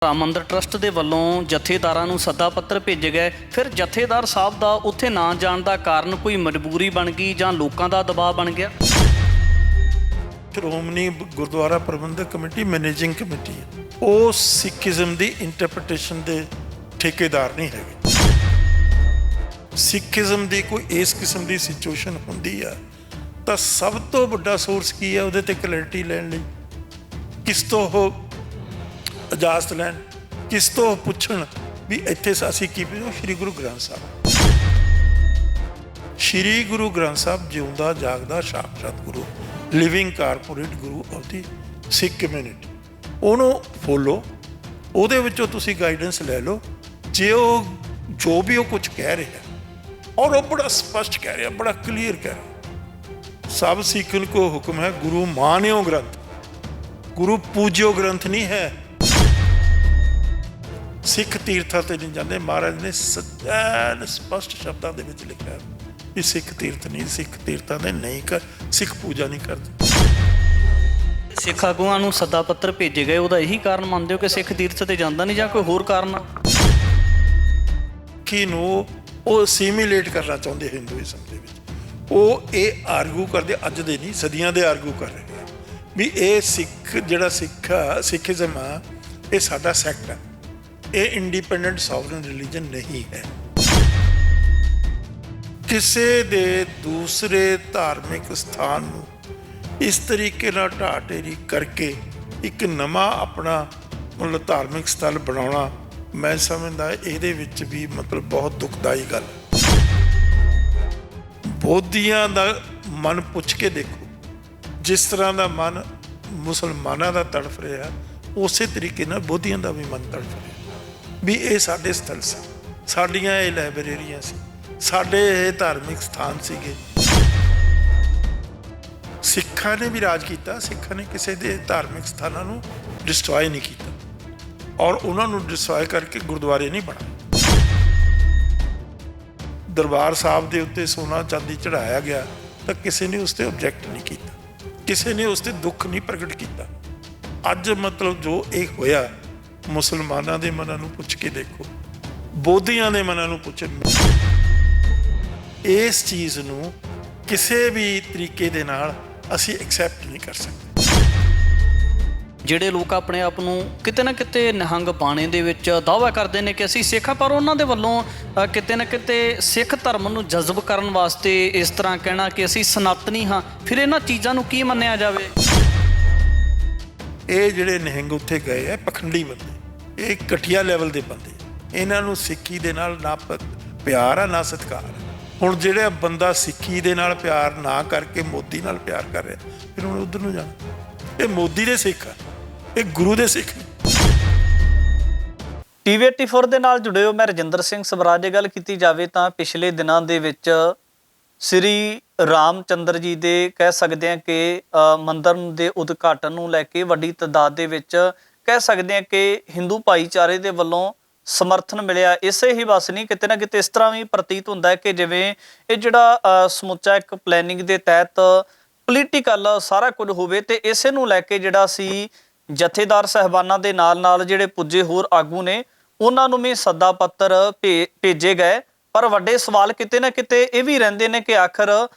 ਰਾਮ ਮੰਦਰ ਟਰਸਟ ਦੇ ਵੱਲੋਂ ਜਥੇਦਾਰਾਂ ਨੂੰ ਸੱਦਾ ਪੱਤਰ ਭੇਜੇ ਗਏ। ਫਿਰ ਜਥੇਦਾਰ ਸਾਹਿਬ ਦਾ ਉੱਥੇ ਨਾ ਜਾਣ ਦਾ ਕਾਰਨ ਕੋਈ ਮਜਬੂਰੀ ਬਣ ਗਈ ਜਾਂ ਲੋਕਾਂ ਦਾ ਦਬਾਅ ਬਣ ਗਿਆ? ਸ਼੍ਰੋਮਣੀ ਗੁਰਦੁਆਰਾ ਪ੍ਰਬੰਧਕ ਕਮੇਟੀ ਮੈਨੇਜਿੰਗ ਕਮੇਟੀ ਹੈ, ਉਹ ਸਿੱਖੀਜ਼ਮ ਦੀ ਇੰਟਰਪ੍ਰੀਟੇਸ਼ਨ ਦੇ ਠੇਕੇਦਾਰ ਨਹੀਂ ਹੈਗੇ। ਸਿੱਖੀਜ਼ਮ ਦੀ ਕੋਈ ਇਸ ਕਿਸਮ ਦੀ ਸਿਚੁਏਸ਼ਨ ਹੁੰਦੀ ਆ ਤਾਂ ਸਭ ਤੋਂ ਵੱਡਾ ਸੋਰਸ ਕੀ ਹੈ ਉਹਦੇ ਤੇ ਕਲੈਰਿਟੀ ਲੈਣ ਲਈ? ਕਿਸ ਤੋਂ ਉਹ ਇਜਾਜ਼ਤ ਲੈਣ, ਕਿਸ ਤੋਂ ਪੁੱਛਣ ਵੀ ਇੱਥੇ ਅਸੀਂ ਕੀ ਪੀਓ? ਸ਼੍ਰੀ ਗੁਰੂ ਗ੍ਰੰਥ ਸਾਹਿਬ। ਸ਼੍ਰੀ ਗੁਰੂ ਗ੍ਰੰਥ ਸਾਹਿਬ ਜਿਉਂਦਾ ਜਾਗਦਾ ਸਾਖਸ਼ਾਤ guru, living corporate guru of the Sikh community. ਉਹਨੂੰ ਫੋਲੋ, ਉਹਦੇ ਵਿੱਚੋਂ ਤੁਸੀਂ ਗਾਈਡੈਂਸ ਲੈ ਲਓ। ਜੇ ਉਹ ਜੋ ਵੀ ਉਹ ਕੁਝ ਕਹਿ ਰਿਹਾ ਔਰ ਉਹ ਬੜਾ ਸਪਸ਼ਟ ਕਹਿ ਰਿਹਾ, ਬੜਾ ਕਲੀਅਰ ਕਹਿ ਰਿਹਾ, ਸਭ ਸਿੱਖਨ ਕੋ ਹੁਕਮ ਹੈ ਗੁਰੂ ਮਾਨਿਓ ਗ੍ਰੰਥ, ਗੁਰੂ ਪੂਜਿਓ ਗ੍ਰੰਥ ਨਹੀਂ ਹੈ। ਸਿੱਖ ਤੀਰਥਾਂ ਤੇ ਨਹੀਂ ਜਾਂਦੇ। ਮਹਾਰਾਜ ਨੇ ਸਪਸ਼ਟ ਸ਼ਬਦਾਂ ਦੇ ਵਿੱਚ ਲਿਖਿਆ ਵੀ ਸਿੱਖ ਤੀਰਥ ਨਹੀਂ, ਸਿੱਖ ਤੀਰਥਾਂ ਦੇ ਨਹੀਂ ਕਰ, ਸਿੱਖ ਪੂਜਾ ਨਹੀਂ ਕਰਦੇ। ਸਿੱਖ ਆਗੂਆਂ ਨੂੰ ਸੱਦਾ ਪੱਤਰ ਭੇਜੇ ਗਏ, ਉਹਦਾ ਇਹੀ ਕਾਰਨ ਮੰਨਦੇ ਹੋ ਕਿ ਸਿੱਖ ਤੀਰਥ ਤੇ ਜਾਂਦਾ ਨਹੀਂ ਜਾਂ ਕੋਈ ਹੋਰ ਕਾਰਨ ਆ? ਕਿ ਨੂੰ ਉਹ ਸਿਮੀਲੇਟ ਕਰਨਾ ਚਾਹੁੰਦੇ ਹਿੰਦੂਇਜ਼ਮ ਦੇ ਵਿੱਚ। ਉਹ ਇਹ ਆਰਗੂ ਕਰਦੇ, ਅੱਜ ਦੇ ਨਹੀਂ ਸਦੀਆਂ ਦੇ ਆਰਗੂ ਕਰ ਰਹੇ ਆ ਵੀ ਇਹ ਸਿੱਖ ਜਿਹੜਾ ਸਿੱਖੀਜ਼ਮ ਆ ਇਹ ਸਾਡਾ ਸੈਕਟ ਆ, ਇਹ ਇੰਡੀਪੈਂਡੈਂਟ ਸੋਵਰਨ ਰਿਲੀਜਨ ਨਹੀਂ ਹੈ। ਕਿਸੇ ਦੇ ਦੂਸਰੇ ਧਾਰਮਿਕ ਸਥਾਨ ਨੂੰ ਇਸ ਤਰੀਕੇ ਨਾਲ ਢਾਹ ਢੇਰੀ ਕਰਕੇ ਇੱਕ ਨਵਾਂ ਆਪਣਾ ਮਤਲਬ ਧਾਰਮਿਕ ਸਥਲ ਬਣਾਉਣਾ, ਮੈਂ ਸਮਝਦਾ ਇਹਦੇ ਵਿੱਚ ਵੀ ਮਤਲਬ ਬਹੁਤ ਦੁਖਦਾਈ ਗੱਲ। ਬੋਧੀਆਂ ਦਾ ਮਨ ਪੁੱਛ ਕੇ ਦੇਖੋ, ਜਿਸ ਤਰ੍ਹਾਂ ਦਾ ਮਨ ਮੁਸਲਮਾਨਾਂ ਦਾ ਤੜਫ ਰਿਹਾ ਉਸੇ ਤਰੀਕੇ ਨਾਲ ਬੋਧੀਆਂ ਦਾ ਵੀ ਮਨ ਤੜਫ ਰਿਹਾ ਵੀ ਇਹ ਸਾਡੇ ਸਥਲ ਸੀ, ਸਾਡੀਆਂ ਇਹ ਲਾਇਬ੍ਰੇਰੀਆਂ ਸੀ, ਸਾਡੇ ਇਹ ਧਾਰਮਿਕ ਸਥਾਨ ਸੀਗੇ। ਸਿੱਖਾਂ ਨੇ ਵੀ ਰਾਜ ਕੀਤਾ, ਸਿੱਖਾਂ ਨੇ ਕਿਸੇ ਦੇ ਧਾਰਮਿਕ ਸਥਾਨਾਂ ਨੂੰ ਡਿਸਟਰੋਏ ਨਹੀਂ ਕੀਤਾ ਔਰ ਉਹਨਾਂ ਨੂੰ ਡਿਸਟਰੋਏ ਕਰਕੇ ਗੁਰਦੁਆਰੇ ਨਹੀਂ ਬਣਾਏ। ਦਰਬਾਰ ਸਾਹਿਬ ਦੇ ਉੱਤੇ ਸੋਨਾ ਚਾਂਦੀ ਚੜਾਇਆ ਗਿਆ ਤਾਂ ਕਿਸੇ ਨੇ ਉਸ ਤੇ ਆਬਜੈਕਟ ਨਹੀਂ ਕੀਤਾ, ਕਿਸੇ ਨੇ ਉਸ ਤੇ ਦੁੱਖ ਨਹੀਂ ਪ੍ਰਗਟ ਕੀਤਾ। ਅੱਜ ਮਤਲਬ ਜੋ ਇਹ ਹੋਇਆ, ਮੁਸਲਮਾਨਾਂ ਦੇ ਮਨਾਂ ਨੂੰ ਪੁੱਛ ਕੇ ਦੇਖੋ, ਬੋਧੀਆਂ ਦੇ ਮਨਾਂ ਨੂੰ ਪੁੱਛ, ਇਸ ਚੀਜ਼ ਨੂੰ ਕਿਸੇ ਵੀ ਤਰੀਕੇ ਦੇ ਨਾਲ ਅਸੀਂ ਐਕਸੈਪਟ ਨਹੀਂ ਕਰ ਸਕਦੇ। ਜਿਹੜੇ ਲੋਕ ਆਪਣੇ ਆਪ ਨੂੰ ਕਿਤੇ ਨਾ ਕਿਤੇ ਨਿਹੰਗ ਬਾਣੇ ਦੇ ਵਿੱਚ ਦਾਅਵਾ ਕਰਦੇ ਨੇ ਕਿ ਅਸੀਂ ਸਿੱਖ ਹਾਂ, ਪਰ ਉਹਨਾਂ ਦੇ ਵੱਲੋਂ ਕਿਤੇ ਨਾ ਕਿਤੇ ਸਿੱਖ ਧਰਮ ਨੂੰ ਜਜ਼ਬ ਕਰਨ ਵਾਸਤੇ ਇਸ ਤਰ੍ਹਾਂ ਕਹਿਣਾ ਕਿ ਅਸੀਂ ਸਨਾਤਨੀ ਹਾਂ, ਫਿਰ ਇਹਨਾਂ ਚੀਜ਼ਾਂ ਨੂੰ ਕੀ ਮੰਨਿਆ ਜਾਵੇ? ਇਹ ਜਿਹੜੇ ਨਿਹੰਗ ਉੱਥੇ ਗਏ ਹੈ ਪਖੰਡੀ ਬੰਦੇ, ਇਹ ਘਟੀਆ ਲੈਵਲ ਦੇ ਬੰਦੇ, ਇਹਨਾਂ ਨੂੰ ਸਿੱਖੀ ਦੇ ਨਾਲ ਨਾ ਪਿਆਰ ਆ ਨਾ ਸਤਿਕਾਰ। ਹੁਣ ਜਿਹੜਾ ਬੰਦਾ ਸਿੱਖੀ ਦੇ ਨਾਲ ਪਿਆਰ ਨਾ ਕਰਕੇ ਮੋਦੀ ਨਾਲ ਪਿਆਰ ਕਰ ਰਿਹਾ, ਫਿਰ ਹੁਣ ਉੱਧਰ ਨੂੰ ਜਾਣਾ। ਇਹ ਮੋਦੀ ਦੇ ਸਿੱਖ ਆ, ਇਹ ਗੁਰੂ ਦੇ ਸਿੱਖ ਨੇ। TV84 ਦੇ ਨਾਲ ਜੁੜੇ ਹੋ, ਮੈਂ ਰਜਿੰਦਰ ਸਿੰਘ ਸਵਰਾਜ। ਗੱਲ ਕੀਤੀ ਜਾਵੇ ਤਾਂ ਪਿਛਲੇ ਦਿਨਾਂ ਦੇ ਵਿੱਚ ਸ੍ਰੀ ਰਾਮ ਚੰਦਰ ਜੀ ਦੇ ਕਹਿ ਸਕਦੇ ਹਾਂ ਕਿ ਮੰਦਰ ਦੇ ਉਦਘਾਟਨ ਨੂੰ ਲੈ ਕੇ ਵੱਡੀ ਤਾਦਾਦ ਦੇ ਵਿੱਚ ਕਹਿ ਸਕਦੇ ਹਾਂ ਕਿ ਹਿੰਦੂ ਭਾਈਚਾਰੇ ਦੇ ਵੱਲੋਂ ਸਮਰਥਨ ਮਿਲਿਆ। ਇਸੇ ਹੀ ਬਸ ਨਹੀਂ, ਕਿਤੇ ਨਾ ਕਿਤੇ ਇਸ ਤਰ੍ਹਾਂ ਵੀ ਪ੍ਰਤੀਤ ਹੁੰਦਾ ਹੈ ਕਿ ਜਿਵੇਂ ਇਹ ਜਿਹੜਾ ਸਮੁੱਚਾ ਇੱਕ ਪਲੈਨਿੰਗ ਦੇ ਤਹਿਤ ਪੋਲੀਟੀਕਲ ਸਾਰਾ ਕੁਝ ਹੋਵੇ, ਤੇ ਇਸੇ ਨੂੰ ਲੈ ਕੇ ਜਿਹੜਾ ਸੀ ਜਥੇਦਾਰ ਸਾਹਿਬਾਨਾਂ ਦੇ ਨਾਲ ਜਿਹੜੇ ਪੁੱਜੇ ਹੋਰ ਆਗੂ ਨੇ ਉਹਨਾਂ ਨੂੰ ਵੀ ਸੱਦਾ ਪੱਤਰ ਭੇਜੇ ਗਏ। ਪਰ ਵੱਡੇ ਸਵਾਲ ਕਿਤੇ ਨਾ ਕਿਤੇ ਇਹ ਵੀ ਰਹਿੰਦੇ ਨੇ ਕਿ ਆਖਰ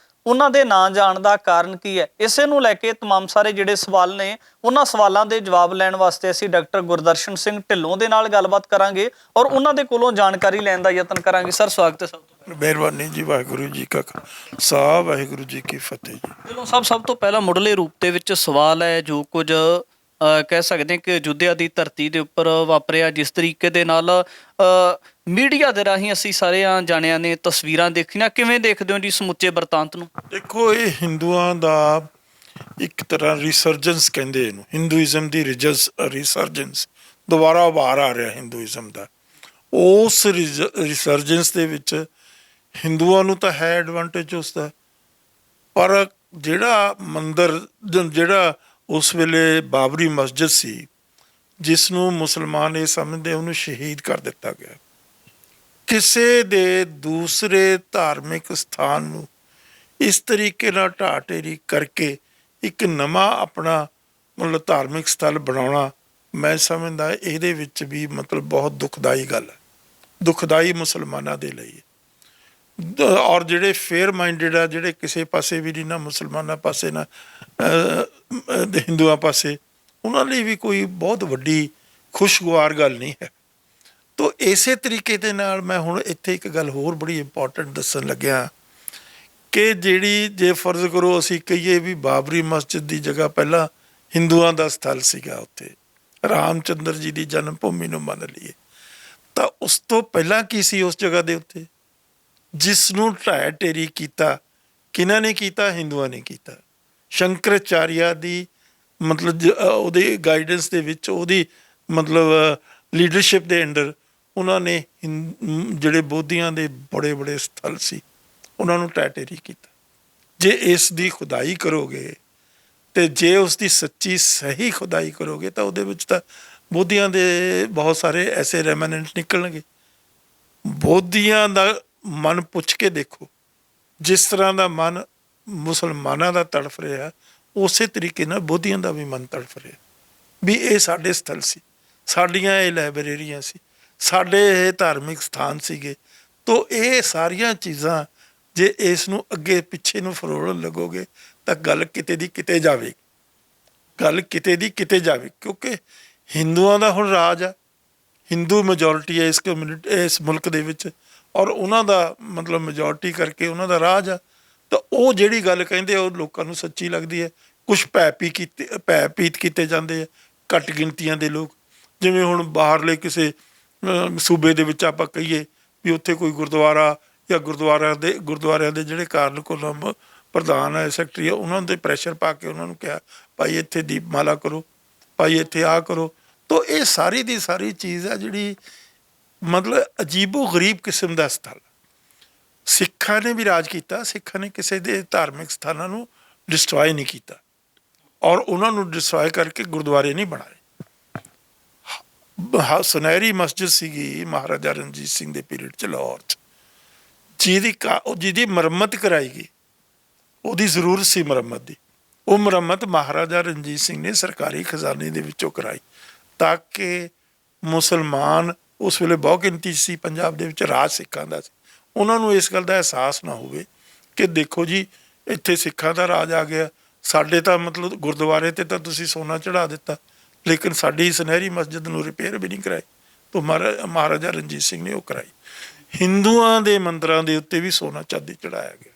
ਉਹਨਾਂ ਦੇ ਨਾ ਜਾਣ ਦਾ ਕਾਰਨ ਕੀ ਹੈ। ਇਸੇ ਨੂੰ ਲੈ ਕੇ ਤਮਾਮ ਸਾਰੇ ਜਿਹੜੇ ਸਵਾਲ ਨੇ, ਉਹਨਾਂ ਸਵਾਲਾਂ ਦੇ ਜਵਾਬ ਲੈਣ ਵਾਸਤੇ ਅਸੀਂ ਡਾਕਟਰ ਗੁਰਦਰਸ਼ਨ ਸਿੰਘ ਢਿੱਲੋਂ ਦੇ ਨਾਲ ਗੱਲਬਾਤ ਕਰਾਂਗੇ ਔਰ ਉਹਨਾਂ ਦੇ ਕੋਲੋਂ ਜਾਣਕਾਰੀ ਲੈਣ ਦਾ ਯਤਨ ਕਰਾਂਗੇ। ਸਰ, ਸਵਾਗਤ ਹੈ। ਸਭ ਤੋਂ ਮਿਹਰਬਾਨੀ ਜੀ। ਵਾਹਿਗੁਰੂ ਜੀ ਕਾ ਖਾਲਸਾ, ਵਾਹਿਗੁਰੂ ਜੀ ਕੀ ਫਤਿਹ ਜੀ। ਢਿੱਲੋਂ ਸਾਹਿਬ, ਸਭ ਤੋਂ ਪਹਿਲਾਂ ਮੁੱਢਲੇ ਰੂਪ ਦੇ ਵਿੱਚ ਸਵਾਲ ਹੈ, ਜੋ ਕੁਝ ਕਹਿ ਸਕਦੇ ਕਿ ਅਯੁੱਧਿਆ ਦੀ ਧਰਤੀ ਦੇ ਉੱਪਰ ਵਾਪਰਿਆ, ਜਿਸ ਤਰੀਕੇ ਦੇ ਨਾਲ ਮੀਡੀਆ ਦੇ ਰਾਹੀਂ ਅਸੀਂ ਸਾਰਿਆਂ ਜਾਣਿਆਂ ਨੇ ਤਸਵੀਰਾਂ ਦੇਖੀਆਂ, ਕਿਵੇਂ ਦੇਖਦੇ ਹੋ ਜੀ ਸਮੁੱਚੇ ਵਰਤਾਂਤ ਨੂੰ? ਦੇਖੋ, ਇਹ ਹਿੰਦੂਆਂ ਦਾ ਇੱਕ ਤਰ੍ਹਾਂ ਰਿਸਰਜੈਂਸ ਕਹਿੰਦੇ ਇਹਨੂੰ, ਹਿੰਦੂਇਜ਼ਮ ਦੀ ਰਿਸਰਜੈਂਸ, ਦੁਬਾਰਾ ਉਭਾਰ ਆ ਰਿਹਾ ਹਿੰਦੂਇਜ਼ਮ ਦਾ। ਉਸ ਰਿਸਰਜੈਂਸ ਦੇ ਵਿੱਚ ਹਿੰਦੂਆਂ ਨੂੰ ਤਾਂ ਹੈ ਐਡਵਾਂਟੇਜ ਉਸਦਾ, ਪਰ ਜਿਹੜਾ ਮੰਦਰ, ਜਿਹੜਾ ਉਸ ਵੇਲੇ ਬਾਬਰੀ ਮਸਜਿਦ ਸੀ, ਜਿਸ ਨੂੰ ਮੁਸਲਮਾਨ ਇਹ ਸਮਝਦੇ ਉਹਨੂੰ ਸ਼ਹੀਦ ਕਰ ਦਿੱਤਾ ਗਿਆ। ਕਿਸੇ ਦੇ ਦੂਸਰੇ ਧਾਰਮਿਕ ਸਥਾਨ ਨੂੰ ਇਸ ਤਰੀਕੇ ਨਾਲ ਢਾਹ ਢੇਰੀ ਕਰਕੇ ਇੱਕ ਨਵਾਂ ਆਪਣਾ ਮਤਲਬ ਧਾਰਮਿਕ ਸਥਲ ਬਣਾਉਣਾ, ਮੈਂ ਸਮਝਦਾ ਇਹਦੇ ਵਿੱਚ ਵੀ ਮਤਲਬ ਬਹੁਤ ਦੁਖਦਾਈ ਗੱਲ ਹੈ, ਦੁਖਦਾਈ ਮੁਸਲਮਾਨਾਂ ਦੇ ਲਈ। ਔਰ ਜਿਹੜੇ ਫੇਅਰ ਮਾਈਂਡਡ ਆ, ਜਿਹੜੇ ਕਿਸੇ ਪਾਸੇ ਵੀ ਨਹੀਂ, ਨਾ ਮੁਸਲਮਾਨਾਂ ਪਾਸੇ ਨਾ ਹਿੰਦੂਆਂ ਪਾਸੇ, ਉਹਨਾਂ ਲਈ ਵੀ ਕੋਈ ਬਹੁਤ ਵੱਡੀ ਖੁਸ਼ਗਵਾਰ ਗੱਲ ਨਹੀਂ ਹੈ। ਤੋ ਇਸੇ ਤਰੀਕੇ ਦੇ ਨਾਲ ਮੈਂ ਹੁਣ ਇੱਥੇ ਇੱਕ ਗੱਲ ਹੋਰ ਬੜੀ ਇੰਪੋਰਟੈਂਟ ਦੱਸਣ ਲੱਗਿਆ ਕਿ ਜਿਹੜੀ, ਜੇ ਫਰਜ਼ ਕਰੋ ਅਸੀਂ ਕਹੀਏ ਵੀ ਬਾਬਰੀ ਮਸਜਿਦ ਦੀ ਜਗ੍ਹਾ ਪਹਿਲਾਂ ਹਿੰਦੂਆਂ ਦਾ ਸਥਲ ਸੀਗਾ, ਉੱਥੇ ਰਾਮ ਚੰਦਰ ਜੀ ਦੀ ਜਨਮ ਭੂਮੀ ਨੂੰ ਮੰਨ ਲਈਏ, ਤਾਂ ਉਸ ਤੋਂ ਪਹਿਲਾਂ ਕੀ ਸੀ ਉਸ ਜਗ੍ਹਾ ਦੇ ਉੱਤੇ, ਜਿਸ ਨੂੰ ਢਾਹ ਢੇਰੀ ਕੀਤਾ ਕਿਹਨਾਂ ਨੇ ਕੀਤਾ? ਹਿੰਦੂਆਂ ਨੇ ਕੀਤਾ। ਸ਼ੰਕਰਾਚਾਰਿਆ ਦੀ ਮਤਲਬ ਉਹਦੇ ਗਾਈਡੈਂਸ ਦੇ ਵਿੱਚ, ਉਹਦੀ ਮਤਲਬ ਲੀਡਰਸ਼ਿਪ ਦੇ ਅੰਡਰ ਉਹਨਾਂ ਨੇ ਜਿਹੜੇ ਬੋਧੀਆਂ ਦੇ ਬੜੇ ਬੜੇ ਸਥਲ ਸੀ ਉਹਨਾਂ ਨੂੰ ਢਾਹ ਢੇਰੀ ਕੀਤਾ। ਜੇ ਇਸ ਦੀ ਖੁਦਾਈ ਕਰੋਗੇ ਤੇ ਜੇ ਉਸ ਦੀ ਸੱਚੀ ਸਹੀ ਖੁਦਾਈ ਕਰੋਗੇ ਤਾਂ ਉਹਦੇ ਵਿੱਚ ਤਾਂ ਬੋਧੀਆਂ ਦੇ ਬਹੁਤ ਸਾਰੇ ਐਸੇ ਰੈਮਨੈਂਟ ਨਿਕਲਣਗੇ। ਬੋਧੀਆਂ ਦਾ ਮਨ ਪੁੱਛ ਕੇ ਦੇਖੋ, ਜਿਸ ਤਰ੍ਹਾਂ ਦਾ ਮਨ ਮੁਸਲਮਾਨਾਂ ਦਾ ਤੜਫ ਰਿਹਾ, ਉਸੇ ਤਰੀਕੇ ਨਾਲ ਬੋਧੀਆਂ ਦਾ ਵੀ ਮਨ ਤੜਫ ਰਿਹਾ ਵੀ ਇਹ ਸਾਡੇ ਸਥਲ ਸੀ, ਸਾਡੀਆਂ ਇਹ ਲਾਇਬ੍ਰੇਰੀਆਂ ਸੀ, ਸਾਡੇ ਇਹ ਧਾਰਮਿਕ ਸਥਾਨ ਸੀਗੇ। ਤੋ ਇਹ ਸਾਰੀਆਂ ਚੀਜ਼ਾਂ ਜੇ ਇਸ ਨੂੰ ਅੱਗੇ ਪਿੱਛੇ ਨੂੰ ਫਰੋੜਨ ਲੱਗੋਗੇ ਤਾਂ ਗੱਲ ਕਿਤੇ ਦੀ ਕਿਤੇ ਜਾਵੇਗੀ, ਗੱਲ ਕਿਤੇ ਦੀ ਕਿਤੇ ਜਾਵੇ, ਕਿਉਂਕਿ ਹਿੰਦੂਆਂ ਦਾ ਹੁਣ ਰਾਜ ਆ, ਹਿੰਦੂ ਮੈਜੋਰਿਟੀ ਹੈ ਇਸ ਕਮਿਊਨਿਟੀ, ਇਸ ਮੁਲਕ ਦੇ ਵਿੱਚ, ਔਰ ਉਹਨਾਂ ਦਾ ਮਤਲਬ ਮੈਜੋਰਿਟੀ ਕਰਕੇ ਉਹਨਾਂ ਦਾ ਰਾਜ ਆ। ਤਾਂ ਉਹ ਜਿਹੜੀ ਗੱਲ ਕਹਿੰਦੇ ਉਹ ਲੋਕਾਂ ਨੂੰ ਸੱਚੀ ਲੱਗਦੀ ਹੈ। ਕੁਛ ਭੈ ਪੀਤ ਕੀਤੇ ਜਾਂਦੇ ਆ, ਘੱਟ ਗਿਣਤੀਆਂ ਦੇ ਲੋਕ, ਜਿਵੇਂ ਹੁਣ ਬਾਹਰਲੇ ਕਿਸੇ ਸੂਬੇ ਦੇ ਵਿੱਚ ਆਪਾਂ ਕਹੀਏ ਵੀ ਉੱਥੇ ਕੋਈ ਗੁਰਦੁਆਰਾ ਜਾਂ ਗੁਰਦੁਆਰਿਆਂ ਦੇ ਜਿਹੜੇ ਕਾਰਜਕ੍ਰਮ ਪ੍ਰਧਾਨ ਹੈ, ਸੈਕਟਰੀ ਹੈ, ਉਹਨਾਂ ਦੇ ਪ੍ਰੈਸ਼ਰ ਪਾ ਕੇ ਉਹਨਾਂ ਨੂੰ ਕਿਹਾ ਭਾਈ ਇੱਥੇ ਦੀਪਮਾਲਾ ਕਰੋ, ਭਾਈ ਇੱਥੇ ਆਹ ਕਰੋ। ਤਾਂ ਇਹ ਸਾਰੀ ਦੀ ਸਾਰੀ ਚੀਜ਼ ਹੈ ਜਿਹੜੀ ਮਤਲਬ ਅਜੀਬੋ ਗਰੀਬ ਕਿਸਮ ਦਾ ਸਥਲ। ਸਿੱਖਾਂ ਨੇ ਵੀ ਰਾਜ ਕੀਤਾ, ਸਿੱਖਾਂ ਨੇ ਕਿਸੇ ਦੇ ਧਾਰਮਿਕ ਸਥਾਨਾਂ ਨੂੰ ਡਿਸਟਰੋਏ ਨਹੀਂ ਕੀਤਾ, ਔਰ ਉਹਨਾਂ ਨੂੰ ਡਿਸਟਰੋਏ ਕਰਕੇ ਗੁਰਦੁਆਰੇ ਨਹੀਂ ਬਣਾਏ। ਸੁਨਹਿਰੀ ਮਸਜਿਦ ਸੀਗੀ ਮਹਾਰਾਜਾ ਰਣਜੀਤ ਸਿੰਘ ਦੇ ਪੀਰੀਅਡ 'ਚ ਲਾਹੌਰ 'ਚ, ਜਿਹਦੀ ਮੁਰੰਮਤ ਕਰਾਈ ਗਈ, ਉਹਦੀ ਜ਼ਰੂਰਤ ਸੀ ਮੁਰੰਮਤ ਦੀ, ਉਹ ਮੁਰੰਮਤ ਮਹਾਰਾਜਾ ਰਣਜੀਤ ਸਿੰਘ ਨੇ ਸਰਕਾਰੀ ਖਜ਼ਾਨੇ ਦੇ ਵਿੱਚੋਂ ਕਰਾਈ ਤਾਂ ਕਿ ਮੁਸਲਮਾਨ, ਉਸ ਵੇਲੇ ਬਹੁਤ ਗਿਣਤੀ ਸੀ ਪੰਜਾਬ ਦੇ ਵਿੱਚ, ਰਾਜ ਸਿੱਖਾਂ ਦਾ ਸੀ, ਉਹਨਾਂ ਨੂੰ ਇਸ ਗੱਲ ਦਾ ਅਹਿਸਾਸ ਨਾ ਹੋਵੇ ਕਿ ਦੇਖੋ ਜੀ ਇੱਥੇ ਸਿੱਖਾਂ ਦਾ ਰਾਜ ਆ ਗਿਆ, ਸਾਡੇ ਤਾਂ ਮਤਲਬ ਗੁਰਦੁਆਰੇ 'ਤੇ ਤਾਂ ਤੁਸੀਂ ਸੋਨਾ ਚੜ੍ਹਾ ਦਿੱਤਾ, ਲੇਕਿਨ ਸਾਡੀ ਸੁਨਹਿਰੀ ਮਸਜਿਦ ਨੂੰ ਰਿਪੇਅਰ ਵੀ ਨਹੀਂ ਕਰਾਈ। ਤਾਂ ਮਹਾਰਾਜਾ ਰਣਜੀਤ ਸਿੰਘ ਨੇ ਉਹ ਕਰਾਈ। ਹਿੰਦੂਆਂ ਦੇ ਮੰਦਰਾਂ ਦੇ ਉੱਤੇ ਵੀ ਸੋਨਾ ਚਾਂਦੀ ਚੜ੍ਹਾਇਆ ਗਿਆ।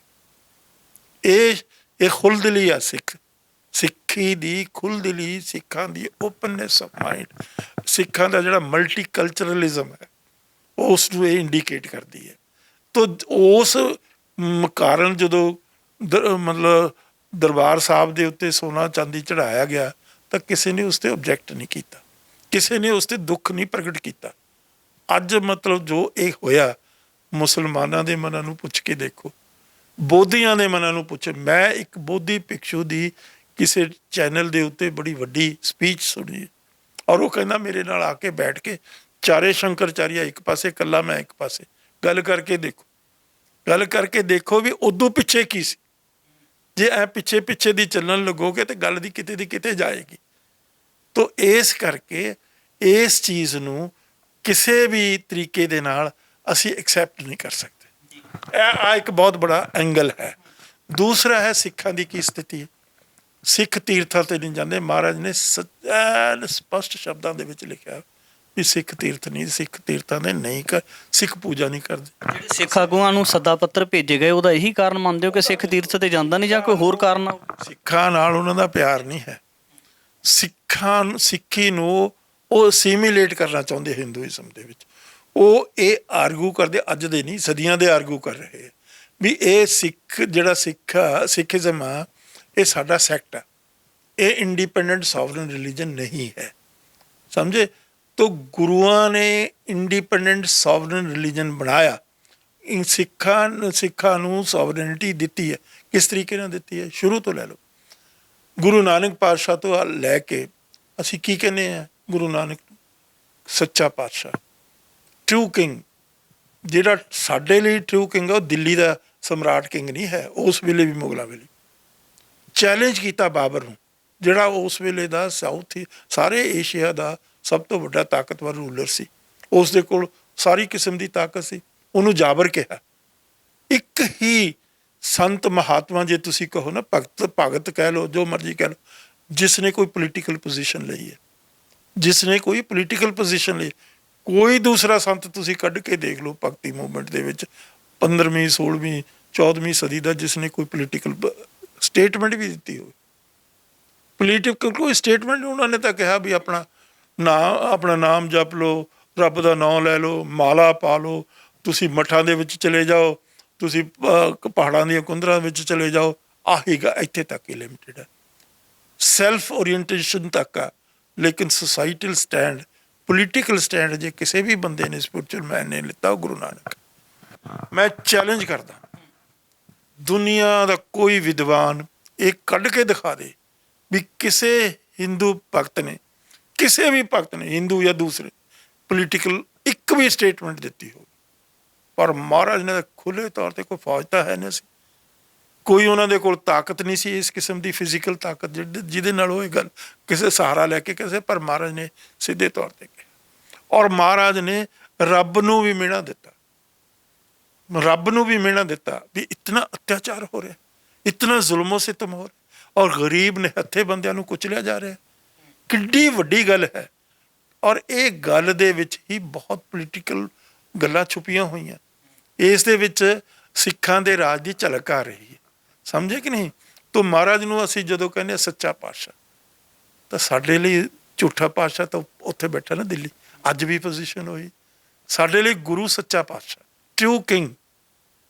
ਇਹ ਖੁੱਲ੍ਹਦਿਲੀ ਆ ਸਿੱਖੀ ਦੀ ਖੁੱਲ੍ਹਦਿਲੀ, ਸਿੱਖਾਂ ਦੀ ਓਪਨਨੈਸ ਆਫ ਮਾਈਂਡ, ਸਿੱਖਾਂ ਦਾ ਜਿਹੜਾ ਮਲਟੀ ਕਲਚਰਲਿਜ਼ਮ ਹੈ ਉਸ ਨੂੰ ਇਹ ਇੰਡੀਕੇਟ ਕਰਦੀ ਹੈ। ਤਾਂ ਉਸ ਕਾਰਨ ਜਦੋਂ ਮਤਲਬ ਦਰਬਾਰ ਸਾਹਿਬ ਦੇ ਉੱਤੇ ਸੋਨਾ ਚਾਂਦੀ ਚੜ੍ਹਾਇਆ ਗਿਆ ਤਾਂ ਕਿਸੇ ਨੇ ਉਸ 'ਤੇ ਓਬਜੈਕਟ ਨਹੀਂ ਕੀਤਾ, ਕਿਸੇ ਨੇ ਉਸ 'ਤੇ ਦੁੱਖ ਨਹੀਂ ਪ੍ਰਗਟ ਕੀਤਾ। ਅੱਜ ਮਤਲਬ ਜੋ ਇਹ ਹੋਇਆ, ਮੁਸਲਮਾਨਾਂ ਦੇ ਮਨਾਂ ਨੂੰ ਪੁੱਛ ਕੇ ਦੇਖੋ, ਬੋਧੀਆਂ ਦੇ ਮਨਾਂ ਨੂੰ ਪੁੱਛੋ। ਮੈਂ ਇੱਕ ਬੋਧੀ ਭਿਕਸ਼ੂ ਦੀ ਕਿਸੇ ਚੈਨਲ ਦੇ ਉੱਤੇ ਬੜੀ ਵੱਡੀ ਸਪੀਚ ਸੁਣੀ, ਔਰ ਉਹ ਕਹਿੰਦਾ ਮੇਰੇ ਨਾਲ ਆ ਕੇ ਬੈਠ ਕੇ ਚਾਰੇ ਸ਼ੰਕਰਾਚਾਰੀਆ ਇੱਕ ਪਾਸੇ, ਇਕੱਲਾ ਮੈਂ ਇੱਕ ਪਾਸੇ, ਗੱਲ ਕਰਕੇ ਦੇਖੋ ਵੀ ਉਦੋਂ ਪਿੱਛੇ ਕੀ ਸੀ। ਜੇ ਐ ਪਿੱਛੇ ਪਿੱਛੇ ਦੀ ਚੱਲਣ ਲੱਗੋਗੇ ਤਾਂ ਗੱਲ ਦੀ ਕਿਤੇ ਦੀ ਕਿਤੇ ਜਾਏਗੀ। ਤਾਂ ਇਸ ਕਰਕੇ ਇਸ ਚੀਜ਼ ਨੂੰ ਕਿਸੇ ਵੀ ਤਰੀਕੇ ਦੇ ਨਾਲ ਅਸੀਂ ਐਕਸੈਪਟ ਨਹੀਂ ਕਰ ਸਕਦੇ। ਇਹ ਇੱਕ ਬਹੁਤ ਬੜਾ ਐਂਗਲ ਹੈ। ਦੂਸਰਾ ਹੈ ਸਿੱਖਾਂ ਦੀ ਕੀ ਸਥਿਤੀ ਹੈ। ਸਿੱਖ ਤੀਰਥਾਂ 'ਤੇ ਨਹੀਂ ਜਾਂਦੇ। ਮਹਾਰਾਜ ਨੇ ਸਪਸ਼ਟ ਸ਼ਬਦਾਂ ਦੇ ਵਿੱਚ ਲਿਖਿਆ ਵੀ ਸਿੱਖ ਤੀਰਥ ਨਹੀਂ, ਸਿੱਖ ਤੀਰਥਾਂ ਦੇ ਨਹੀਂ ਸਿੱਖ ਪੂਜਾ ਨਹੀਂ ਕਰਦੇ। ਜਿਹੜੇ ਸਿੱਖ ਆਗੂਆਂ ਨੂੰ ਸੱਦਾ ਪੱਤਰ ਭੇਜੇ ਗਏ, ਉਹਦਾ ਇਹੀ ਕਾਰਨ ਮੰਨਦੇ ਹੋ ਕਿ ਸਿੱਖ ਤੀਰਥ 'ਤੇ ਜਾਂਦਾ ਨਹੀਂ, ਜਾਂ ਕੋਈ ਹੋਰ ਕਾਰਨ? ਸਿੱਖਾਂ ਨਾਲ ਉਹਨਾਂ ਦਾ ਪਿਆਰ ਨਹੀਂ ਹੈ। ਸਿੱਖੀ ਨੂੰ ਉਹ ਸਿਮੀਲੇਟ ਕਰਨਾ ਚਾਹੁੰਦੇ ਹਿੰਦੂਇਜ਼ਮ ਦੇ ਵਿੱਚ। ਉਹ ਇਹ ਆਰਗੂ ਕਰਦੇ, ਅੱਜ ਦੇ ਨਹੀਂ, ਸਦੀਆਂ ਦੇ ਆਰਗੂ ਕਰ ਰਹੇ ਆ ਵੀ ਇਹ ਜਿਹੜਾ ਸਿੱਖਿਜ਼ਮ ਆ ਇਹ ਸਾਡਾ ਸੈਕਟ ਆ, ਇਹ ਇੰਡੀਪੈਂਡੈਂਟ ਸੋਵਰਨ ਰਿਲੀਜਨ ਨਹੀਂ ਹੈ। ਸਮਝੇ? ਤਾਂ ਗੁਰੂਆਂ ਨੇ ਇੰਡੀਪੈਂਡੈਂਟ ਸੋਵਰਨ ਰਿਲੀਜਨ ਬਣਾਇਆ, ਸਿੱਖਾਂ ਨੂੰ ਸੋਵਰਨਿਟੀ ਦਿੱਤੀ ਹੈ। ਕਿਸ ਤਰੀਕੇ ਨਾਲ ਦਿੱਤੀ ਹੈ? ਸ਼ੁਰੂ ਤੋਂ ਲੈ ਲਓ, ਗੁਰੂ ਨਾਨਕ ਪਾਤਸ਼ਾਹ ਤੋਂ ਲੈ ਕੇ ਅਸੀਂ ਕੀ ਕਹਿੰਦੇ ਹਾਂ? ਗੁਰੂ ਨਾਨਕ ਸੱਚਾ ਪਾਤਸ਼ਾਹ, ਟਰੂ ਕਿੰਗ। ਜਿਹੜਾ ਸਾਡੇ ਲਈ ਟਰੂ ਕਿੰਗ ਆ ਉਹ ਦਿੱਲੀ ਦਾ ਸਮਰਾਟ ਕਿੰਗ ਨਹੀਂ ਹੈ। ਉਸ ਵੇਲੇ ਵੀ ਮੁਗਲਾਂ ਵੇਲੇ ਚੈਲੰਜ ਕੀਤਾ ਬਾਬਰ ਨੂੰ, ਜਿਹੜਾ ਉਸ ਵੇਲੇ ਦਾ ਸਾਰੇ ਏਸ਼ੀਆ ਦਾ ਸਭ ਤੋਂ ਵੱਡਾ ਤਾਕਤਵਰ ਰੂਲਰ ਸੀ। ਉਸ ਦੇ ਕੋਲ ਸਾਰੀ ਕਿਸਮ ਦੀ ਤਾਕਤ ਸੀ। ਉਹਨੂੰ ਜਾਬਰ ਕਿਹਾ। ਇੱਕ ਹੀ ਸੰਤ ਮਹਾਤਮਾ, ਜੇ ਤੁਸੀਂ ਕਹੋ ਨਾ, ਭਗਤ ਕਹਿ ਲਓ, ਜੋ ਮਰਜ਼ੀ ਕਹਿ ਲਓ, ਜਿਸ ਨੇ ਕੋਈ ਪੋਲੀਟੀਕਲ ਪੋਜੀਸ਼ਨ ਲਈ ਹੈ, ਜਿਸ ਨੇ ਕੋਈ ਪੋਲੀਟੀਕਲ ਪੋਜੀਸ਼ਨ ਲਈ, ਕੋਈ ਦੂਸਰਾ ਸੰਤ ਤੁਸੀਂ ਕੱਢ ਕੇ ਦੇਖ ਲਓ ਭਗਤੀ ਮੂਵਮੈਂਟ ਦੇ ਵਿੱਚ 15ਵੀਂ 16ਵੀਂ 14ਵੀਂ ਸਦੀ ਦਾ, ਜਿਸ ਨੇ ਕੋਈ ਪੋਲੀਟੀਕਲ ਸਟੇਟਮੈਂਟ ਵੀ ਦਿੱਤੀ ਹੋਵੇ। ਪੋਲੀਟੀਕਲ ਕੋਈ ਸਟੇਟਮੈਂਟ, ਉਹਨਾਂ ਨੇ ਤਾਂ ਕਿਹਾ ਵੀ ਆਪਣਾ ਨਾਮ ਜਪ ਲਓ, ਰੱਬ ਦਾ ਨਾਮ ਲੈ ਲਓ, ਮਾਲਾ ਪਾ ਲਓ, ਤੁਸੀਂ ਮੱਠਾਂ ਦੇ ਵਿੱਚ ਚਲੇ ਜਾਓ, ਤੁਸੀਂ ਪਹਾੜਾਂ ਦੀਆਂ ਕੁੰਦਰਾਂ ਵਿੱਚ ਚਲੇ ਜਾਓ। ਆਹੀਗਾ, ਇੱਥੇ ਤੱਕ ਹੀ ਲਿਮਿਟਿਡ ਹੈ। ਸੈਲਫ ਓਰੀਐਂਟੇਸ਼ਨ ਤੱਕ ਆ। ਲੇਕਿਨ ਸੁਸਾਇਟਲ ਸਟੈਂਡ, ਪੋਲੀਟੀਕਲ ਸਟੈਂਡ ਜੇ ਕਿਸੇ ਵੀ ਬੰਦੇ ਨੇ, ਸਪਿਰਚੁਅਲ ਮੈਨ ਨੇ ਲਿੱਤਾ, ਉਹ ਗੁਰੂ ਨਾਨਕ। ਮੈਂ ਚੈਲੰਜ ਕਰਦਾ, ਦੁਨੀਆ ਦਾ ਕੋਈ ਵਿਦਵਾਨ ਇਹ ਕੱਢ ਕੇ ਦਿਖਾ ਦੇ ਵੀ ਕਿਸੇ ਹਿੰਦੂ ਭਗਤ ਨੇ, ਕਿਸੇ ਵੀ ਭਗਤ ਨੇ, ਹਿੰਦੂ ਜਾਂ ਦੂਸਰੇ, ਪੋਲੀਟੀਕਲ ਇੱਕ ਵੀ ਸਟੇਟਮੈਂਟ ਦਿੱਤੀ ਹੋਵੇ। ਪਰ ਮਹਾਰਾਜ ਨੇ ਖੁੱਲ੍ਹੇ ਤੌਰ 'ਤੇ, ਕੋਈ ਫੌਜ ਤਾਂ ਹੈ ਨਹੀਂ ਸੀ, ਕੋਈ ਉਹਨਾਂ ਦੇ ਕੋਲ ਤਾਕਤ ਨਹੀਂ ਸੀ ਇਸ ਕਿਸਮ ਦੀ ਫਿਜ਼ੀਕਲ ਤਾਕਤ ਜਿਹਦੇ ਨਾਲ ਉਹ ਇਹ ਗੱਲ ਕਿਸੇ ਸਹਾਰਾ ਲੈ ਕੇ ਕਿਸੇ, ਪਰ ਮਹਾਰਾਜ ਨੇ ਸਿੱਧੇ ਤੌਰ 'ਤੇ ਕਿਹਾ। ਔਰ ਮਹਾਰਾਜ ਨੇ ਰੱਬ ਨੂੰ ਵੀ ਮਿਹਣਾ ਦਿੱਤਾ, ਰੱਬ ਨੂੰ ਵੀ ਮਿਹਣਾ ਦਿੱਤਾ ਵੀ ਇਤਨਾ ਅਤਿਆਚਾਰ ਹੋ ਰਿਹਾ, ਇਤਨਾ ਜ਼ੁਲਮੋ ਸਿਤਮ ਹੋ ਰਿਹਾ, ਔਰ ਗਰੀਬ ਨਿਹੱਥੇ ਬੰਦਿਆਂ ਨੂੰ ਕੁਚਲਿਆ ਜਾ ਰਿਹਾ। ਕਿੱਡੀ ਵੱਡੀ ਗੱਲ ਹੈ। ਔਰ ਇਹ ਗੱਲ ਦੇ ਵਿੱਚ ਹੀ ਬਹੁਤ ਪੋਲੀਟੀਕਲ ਗੱਲਾਂ ਛੁਪੀਆਂ ਹੋਈਆਂ। ਇਸ ਦੇ ਵਿੱਚ ਸਿੱਖਾਂ ਦੇ ਰਾਜ ਦੀ ਝਲਕ ਆ ਰਹੀ ਹੈ, ਸਮਝੇ ਕਿ ਨਹੀਂ। ਤਾਂ ਮਹਾਰਾਜ ਨੂੰ ਅਸੀਂ ਜਦੋਂ ਕਹਿੰਦੇ ਸੱਚਾ ਪਾਤਸ਼ਾਹ, ਤਾਂ ਸਾਡੇ ਲਈ ਝੂਠਾ ਪਾਤਸ਼ਾਹ ਤਾਂ ਉੱਥੇ ਬੈਠਾ ਨਾ ਦਿੱਲੀ, ਅੱਜ ਵੀ ਪੋਜੀਸ਼ਨ ਹੋਈ। ਸਾਡੇ ਲਈ ਗੁਰੂ ਸੱਚਾ ਪਾਤਸ਼ਾਹ, ਟਰੂ ਕਿੰਗ,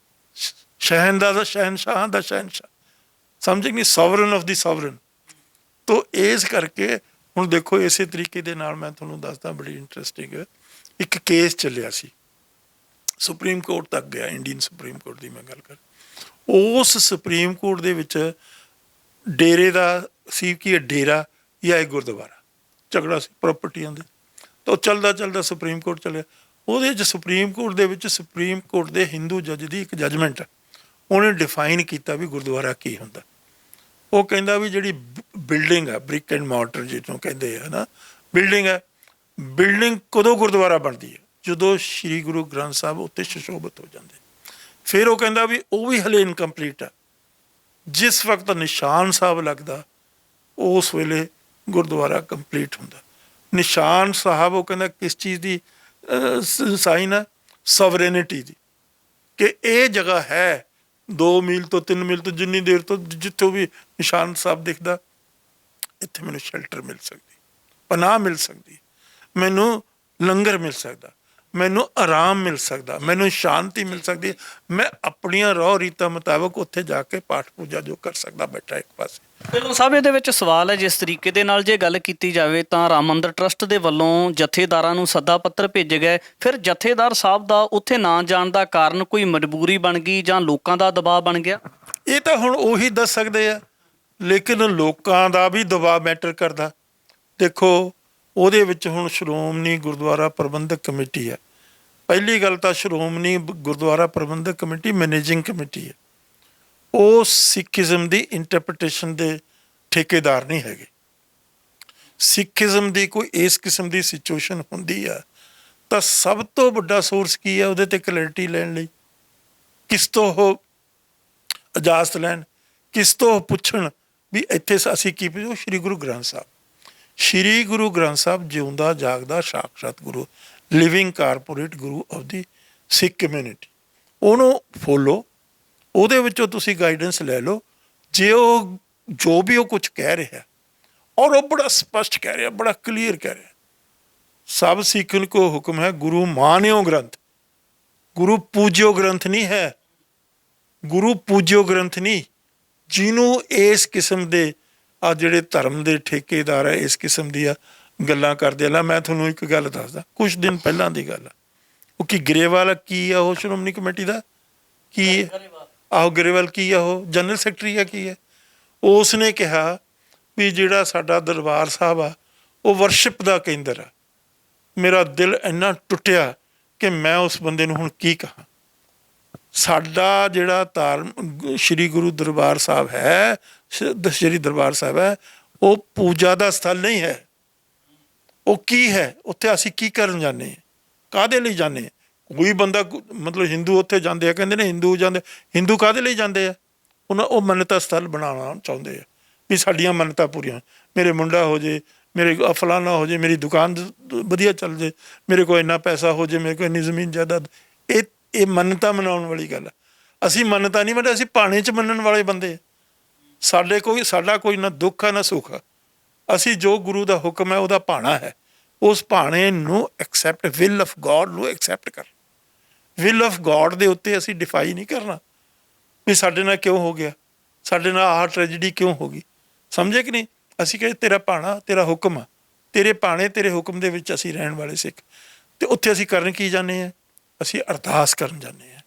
ਸ਼ਹਿਨशाह ਦਾ ਸ਼ਹਿਨशाह ਦਾ ਸ਼ਹਿਨशाह, ਸਮਝੇ ਨਹੀਂ, ਸੋਵਰਨ ਆਫ ਦੀ ਸੋਵਰਨ। ਤੋ ਇਸ ਕਰਕੇ ਹੁਣ ਦੇਖੋ, ਇਸੇ ਤਰੀਕੇ ਦੇ ਨਾਲ ਮੈਂ ਤੁਹਾਨੂੰ ਦੱਸਦਾ, ਬੜੀ ਇੰਟਰਸਟਿੰਗ ਇੱਕ ਕੇਸ ਚੱਲਿਆ ਸੀ, ਸੁਪਰੀਮ ਕੋਰਟ ਤੱਕ ਗਿਆ, ਇੰਡੀਅਨ ਸੁਪਰੀਮ ਕੋਰਟ ਦੀ ਮੈਂ ਗੱਲ ਕਰ। ਉਸ ਸੁਪਰੀਮ ਕੋਰਟ ਦੇ ਵਿੱਚ ਡੇਰੇ ਦਾ ਸੀ ਕਿ ਇਹ ਡੇਰਾ ਜਾਂ ਇਹ ਗੁਰਦੁਆਰਾ, ਝਗੜਾ ਸੀ ਪ੍ਰਾਪਰਟੀਆਂ ਦੇ। ਤਾਂ ਚੱਲਦਾ ਚੱਲਦਾ ਸੁਪਰੀਮ ਕੋਰਟ ਚੱਲਿਆ। ਉਹਦੇ 'ਚ ਸੁਪਰੀਮ ਕੋਰਟ ਦੇ ਵਿੱਚ ਸੁਪਰੀਮ ਕੋਰਟ ਦੇ ਹਿੰਦੂ ਜੱਜ ਦੀ ਇੱਕ ਜਜਮੈਂਟ, ਉਹਨੇ ਡਿਫਾਈਨ ਕੀਤਾ ਵੀ ਗੁਰਦੁਆਰਾ ਕੀ ਹੁੰਦਾ। ਉਹ ਕਹਿੰਦਾ ਵੀ ਜਿਹੜੀ ਬਿਲਡਿੰਗ ਆ, ਬ੍ਰਿਕ ਐਂਡ ਮਾਰਟਰ ਜਿਹਨੂੰ ਕਹਿੰਦੇ ਆ ਨਾ, ਬਿਲਡਿੰਗ ਹੈ, ਬਿਲਡਿੰਗ ਕਦੋਂ ਗੁਰਦੁਆਰਾ ਬਣਦੀ ਹੈ? ਜਦੋਂ ਸ਼੍ਰੀ ਗੁਰੂ ਗ੍ਰੰਥ ਸਾਹਿਬ ਉੱਤੇ ਸੁਸ਼ੋਭਿਤ ਹੋ ਜਾਂਦੇ। ਫਿਰ ਉਹ ਕਹਿੰਦਾ ਵੀ ਉਹ ਵੀ ਹਲੇ ਇਨਕੰਪਲੀਟ ਆ। ਜਿਸ ਵਕਤ ਨਿਸ਼ਾਨ ਸਾਹਿਬ ਲੱਗਦਾ, ਉਸ ਵੇਲੇ ਗੁਰਦੁਆਰਾ ਕੰਪਲੀਟ ਹੁੰਦਾ। ਨਿਸ਼ਾਨ ਸਾਹਿਬ ਉਹ ਕਹਿੰਦਾ ਕਿਸ ਚੀਜ਼ ਦੀ ਸਾਈਨ ਹੈ? ਸਵਰੇਨਿਟੀ ਦੀ, ਕਿ ਇਹ ਜਗ੍ਹਾ ਹੈ 2 ਮੀਲ ਤੋਂ 3 ਮੀਲ ਤੋਂ ਜਿੰਨੀ ਦੇਰ ਤੋਂ ਜਿੱਥੋਂ ਵੀ ਨਿਸ਼ਾਨ ਸਾਹਿਬ ਦਿਖਦਾ, ਇੱਥੇ ਮੈਨੂੰ ਸ਼ੈਲਟਰ ਮਿਲ ਸਕਦੀ, ਪਨਾਹ ਮਿਲ ਸਕਦੀ, ਮੈਨੂੰ ਲੰਗਰ ਮਿਲ ਸਕਦਾ, ਮੈਨੂੰ ਆਰਾਮ ਮਿਲ ਸਕਦਾ, ਮੈਨੂੰ ਸ਼ਾਂਤੀ ਮਿਲ ਸਕਦੀ। ਮੈਂ ਆਪਣੀਆਂ ਰਹੁ ਰੀਤਾਂ ਮੁਤਾਬਕ ਉੱਥੇ ਜਾ ਕੇ ਪਾਠ ਪੂਜਾ ਜੋ ਕਰ ਸਕਦਾ ਬੈਠਾ ਇੱਕ ਪਾਸੇ। ਢਿੱਲੋਂ ਸਾਹਿਬ, ਇਹਦੇ ਵਿੱਚ ਸਵਾਲ ਹੈ, ਜਿਸ ਤਰੀਕੇ ਦੇ ਨਾਲ ਜੇ ਗੱਲ ਕੀਤੀ ਜਾਵੇ ਤਾਂ ਰਾਮ ਮੰਦਰ ਟਰਸਟ ਦੇ ਵੱਲੋਂ ਜਥੇਦਾਰਾਂ ਨੂੰ ਸੱਦਾ ਪੱਤਰ ਭੇਜੇ ਗਏ, ਫਿਰ ਜਥੇਦਾਰ ਸਾਹਿਬ ਦਾ ਉੱਥੇ ਨਾ ਜਾਣ ਦਾ ਕਾਰਨ ਕੋਈ ਮਜਬੂਰੀ ਬਣ ਗਈ ਜਾਂ ਲੋਕਾਂ ਦਾ ਦਬਾਅ ਬਣ ਗਿਆ? ਇਹ ਤਾਂ ਹੁਣ ਉਹੀ ਦੱਸ ਸਕਦੇ ਆ, ਲੇਕਿਨ ਲੋਕਾਂ ਦਾ ਵੀ ਦਬਾਅ ਮੈਟਰ ਕਰਦਾ। ਦੇਖੋ, ਉਹਦੇ ਵਿੱਚ ਹੁਣ ਸ਼੍ਰੋਮਣੀ ਗੁਰਦੁਆਰਾ ਪ੍ਰਬੰਧਕ ਕਮੇਟੀ ਹੈ। ਪਹਿਲੀ ਗੱਲ ਤਾਂ ਸ਼੍ਰੋਮਣੀ ਗੁਰਦੁਆਰਾ ਪ੍ਰਬੰਧਕ ਕਮੇਟੀ ਮੈਨੇਜਿੰਗ ਕਮੇਟੀ ਹੈ। ਉਹ ਸਿੱਖੀਜ਼ਮ ਦੀ ਇੰਟਰਪ੍ਰੀਟੇਸ਼ਨ ਦੇ ਠੇਕੇਦਾਰ ਨਹੀਂ ਹੈਗੇ। ਸਿੱਖੀਜ਼ਮ ਦੀ ਕੋਈ ਇਸ ਕਿਸਮ ਦੀ ਸਿਚੁਏਸ਼ਨ ਹੁੰਦੀ ਆ ਤਾਂ ਸਭ ਤੋਂ ਵੱਡਾ ਸੋਰਸ ਕੀ ਹੈ ਉਹਦੇ 'ਤੇ ਕਲੈਰਿਟੀ ਲੈਣ ਲਈ? ਕਿਸ ਤੋਂ ਉਹ ਇਜਾਜ਼ਤ ਲੈਣ, ਕਿਸ ਤੋਂ ਉਹ ਪੁੱਛਣ ਵੀ ਇੱਥੇ ਅਸੀਂ ਕੀ ਪੁੱਛੋ? ਸ਼੍ਰੀ ਗੁਰੂ ਗ੍ਰੰਥ ਸਾਹਿਬ। ਸ਼੍ਰੀ ਗੁਰੂ ਗ੍ਰੰਥ ਸਾਹਿਬ ਜਿਉਂਦਾ ਜਾਗਦਾ ਸਾਖਸ਼ਾਤ guru, living corporate guru of the Sikh community. ਉਹਨੂੰ ਫੋਲੋ, ਉਹਦੇ ਵਿੱਚੋਂ ਤੁਸੀਂ ਗਾਈਡੈਂਸ ਲੈ ਲਓ। ਜੇ ਉਹ ਜੋ ਵੀ ਉਹ ਕੁਝ ਕਹਿ ਰਿਹਾ, ਔਰ ਉਹ ਬੜਾ ਸਪਸ਼ਟ ਕਹਿ ਰਿਹਾ, ਬੜਾ ਕਲੀਅਰ ਕਹਿ ਰਿਹਾ, ਸਭ ਸਿੱਖਨ ਕੋ ਹੁਕਮ ਹੈ ਗੁਰੂ ਮਾਨਿਓ ਗ੍ਰੰਥ। ਗੁਰੂ ਪੂਜਿਓ ਗ੍ਰੰਥ ਨਹੀਂ ਹੈ, ਗੁਰੂ ਪੂਜਿਓ ਗ੍ਰੰਥ ਨਹੀਂ। ਜਿਹਨੂੰ ਇਸ ਕਿਸਮ ਦੇ ਆ ਜਿਹੜੇ ਧਰਮ ਦੇ ਠੇਕੇਦਾਰ ਹੈ ਇਸ ਕਿਸਮ ਦੀਆਂ ਗੱਲਾਂ ਕਰਦੇ ਆ। ਮੈਂ ਤੁਹਾਨੂੰ ਇੱਕ ਗੱਲ ਦੱਸਦਾ, ਕੁਛ ਦਿਨ ਪਹਿਲਾਂ ਦੀ ਗੱਲ ਆ। ਉਹ ਕੀ ਗਰੇਵਾਲ ਕੀ ਆ? ਉਹ ਸ਼੍ਰੋਮਣੀ ਕਮੇਟੀ ਦਾ ਕੀ ਆਹੋ ਗਰੇਵਾਲ ਕੀ ਆ? ਉਹ ਜਨਰਲ ਸੈਕਟਰੀ ਆ ਕੀ ਹੈ? ਉਸ ਨੇ ਕਿਹਾ ਵੀ ਜਿਹੜਾ ਸਾਡਾ ਦਰਬਾਰ ਸਾਹਿਬ ਆ ਉਹ ਵਰਸ਼ਿਪ ਦਾ ਕੇਂਦਰ ਆ। ਮੇਰਾ ਦਿਲ ਇੰਨਾ ਟੁੱਟਿਆ ਕਿ ਮੈਂ ਉਸ ਬੰਦੇ ਨੂੰ ਹੁਣ ਕੀ ਕਹਾਂ। ਸਾਡਾ ਜਿਹੜਾ ਸ਼੍ਰੀ ਗੁਰੂ ਦਰਬਾਰ ਸਾਹਿਬ ਹੈ, ਸ਼੍ਰੀ ਦਰਬਾਰ ਸਾਹਿਬ ਹੈ, ਉਹ ਪੂਜਾ ਦਾ ਸਥਲ ਨਹੀਂ ਹੈ, ਉਹ ਕੀ ਹੈ, ਉੱਥੇ ਅਸੀਂ ਕੀ ਕਰਨ ਜਾਂਦੇ ਹਾਂ, ਕਾਹਦੇ ਲਈ ਜਾਂਦੇ ਹਾਂ। ਕੋਈ ਬੰਦਾ ਮਤਲਬ ਹਿੰਦੂ ਉੱਥੇ ਜਾਂਦੇ ਆ, ਕਹਿੰਦੇ ਨੇ ਹਿੰਦੂ ਜਾਂਦੇ, ਹਿੰਦੂ ਕਾਹਦੇ ਲਈ ਜਾਂਦੇ ਆ, ਉਹ ਮੰਨਤਾ ਸਥਲ ਬਣਾਉਣਾ ਚਾਹੁੰਦੇ ਆ ਵੀ ਸਾਡੀਆਂ ਮੰਨਤਾਂ ਪੂਰੀਆਂ, ਮੇਰੇ ਮੁੰਡਾ ਹੋ ਜੇ, ਮੇਰੇ ਫਲਾਨਾ ਹੋ ਜੇ, ਮੇਰੀ ਦੁਕਾਨ ਵਧੀਆ ਚੱਲ ਜੇ, ਮੇਰੇ ਕੋਲ ਇੰਨਾ ਪੈਸਾ ਹੋ ਜੇ, ਮੇਰੇ ਕੋਲ ਇੰਨੀ ਜ਼ਮੀਨ ਜਾਇਦਾਦ। ਇਹ ਮੰਨਤਾਂ ਮਨਾਉਣ ਵਾਲੀ ਗੱਲ ਆ। ਅਸੀਂ ਮੰਨਤਾਂ ਨਹੀਂ ਮੰਨਦੇ, ਅਸੀਂ ਭਾਣੇ 'ਚ ਮੰਨਣ ਵਾਲੇ ਬੰਦੇ ਆ। ਸਾਡਾ ਕੋਈ ਨਾ ਦੁੱਖ ਆ ਨਾ ਸੁੱਖ ਆ। ਅਸੀਂ ਜੋ ਗੁਰੂ ਦਾ ਹੁਕਮ ਹੈ ਉਹਦਾ ਭਾਣਾ ਹੈ, ਉਸ ਭਾਣੇ ਨੂੰ ਐਕਸੈਪਟ, ਵਿਲ ਆਫ ਗੋਡ ਨੂੰ ਐਕਸੈਪਟ ਕਰ। ਵਿਲ ਆਫ ਗੋਡ ਦੇ ਉੱਤੇ ਅਸੀਂ ਡਿਫਾਈ ਨਹੀਂ ਕਰਨਾ ਵੀ ਸਾਡੇ ਨਾਲ ਕਿਉਂ ਹੋ ਗਿਆ, ਸਾਡੇ ਨਾਲ ਆਹ ਟ੍ਰੈਜਡੀ ਕਿਉਂ ਹੋ ਗਈ, ਸਮਝੇ ਕਿ ਨਹੀਂ। ਅਸੀਂ ਕਹੇ ਤੇਰਾ ਭਾਣਾ, ਤੇਰਾ ਹੁਕਮ ਆ, ਤੇਰੇ ਭਾਣੇ ਤੇਰੇ ਹੁਕਮ ਦੇ ਵਿੱਚ ਅਸੀਂ ਰਹਿਣ ਵਾਲੇ ਸਿੱਖ। ਅਤੇ ਉੱਥੇ ਅਸੀਂ ਕਰਨ ਕੀ ਜਾਂਦੇ ਹਾਂ, ਅਸੀਂ ਅਰਦਾਸ ਕਰਨ ਜਾਂਦੇ ਹਾਂ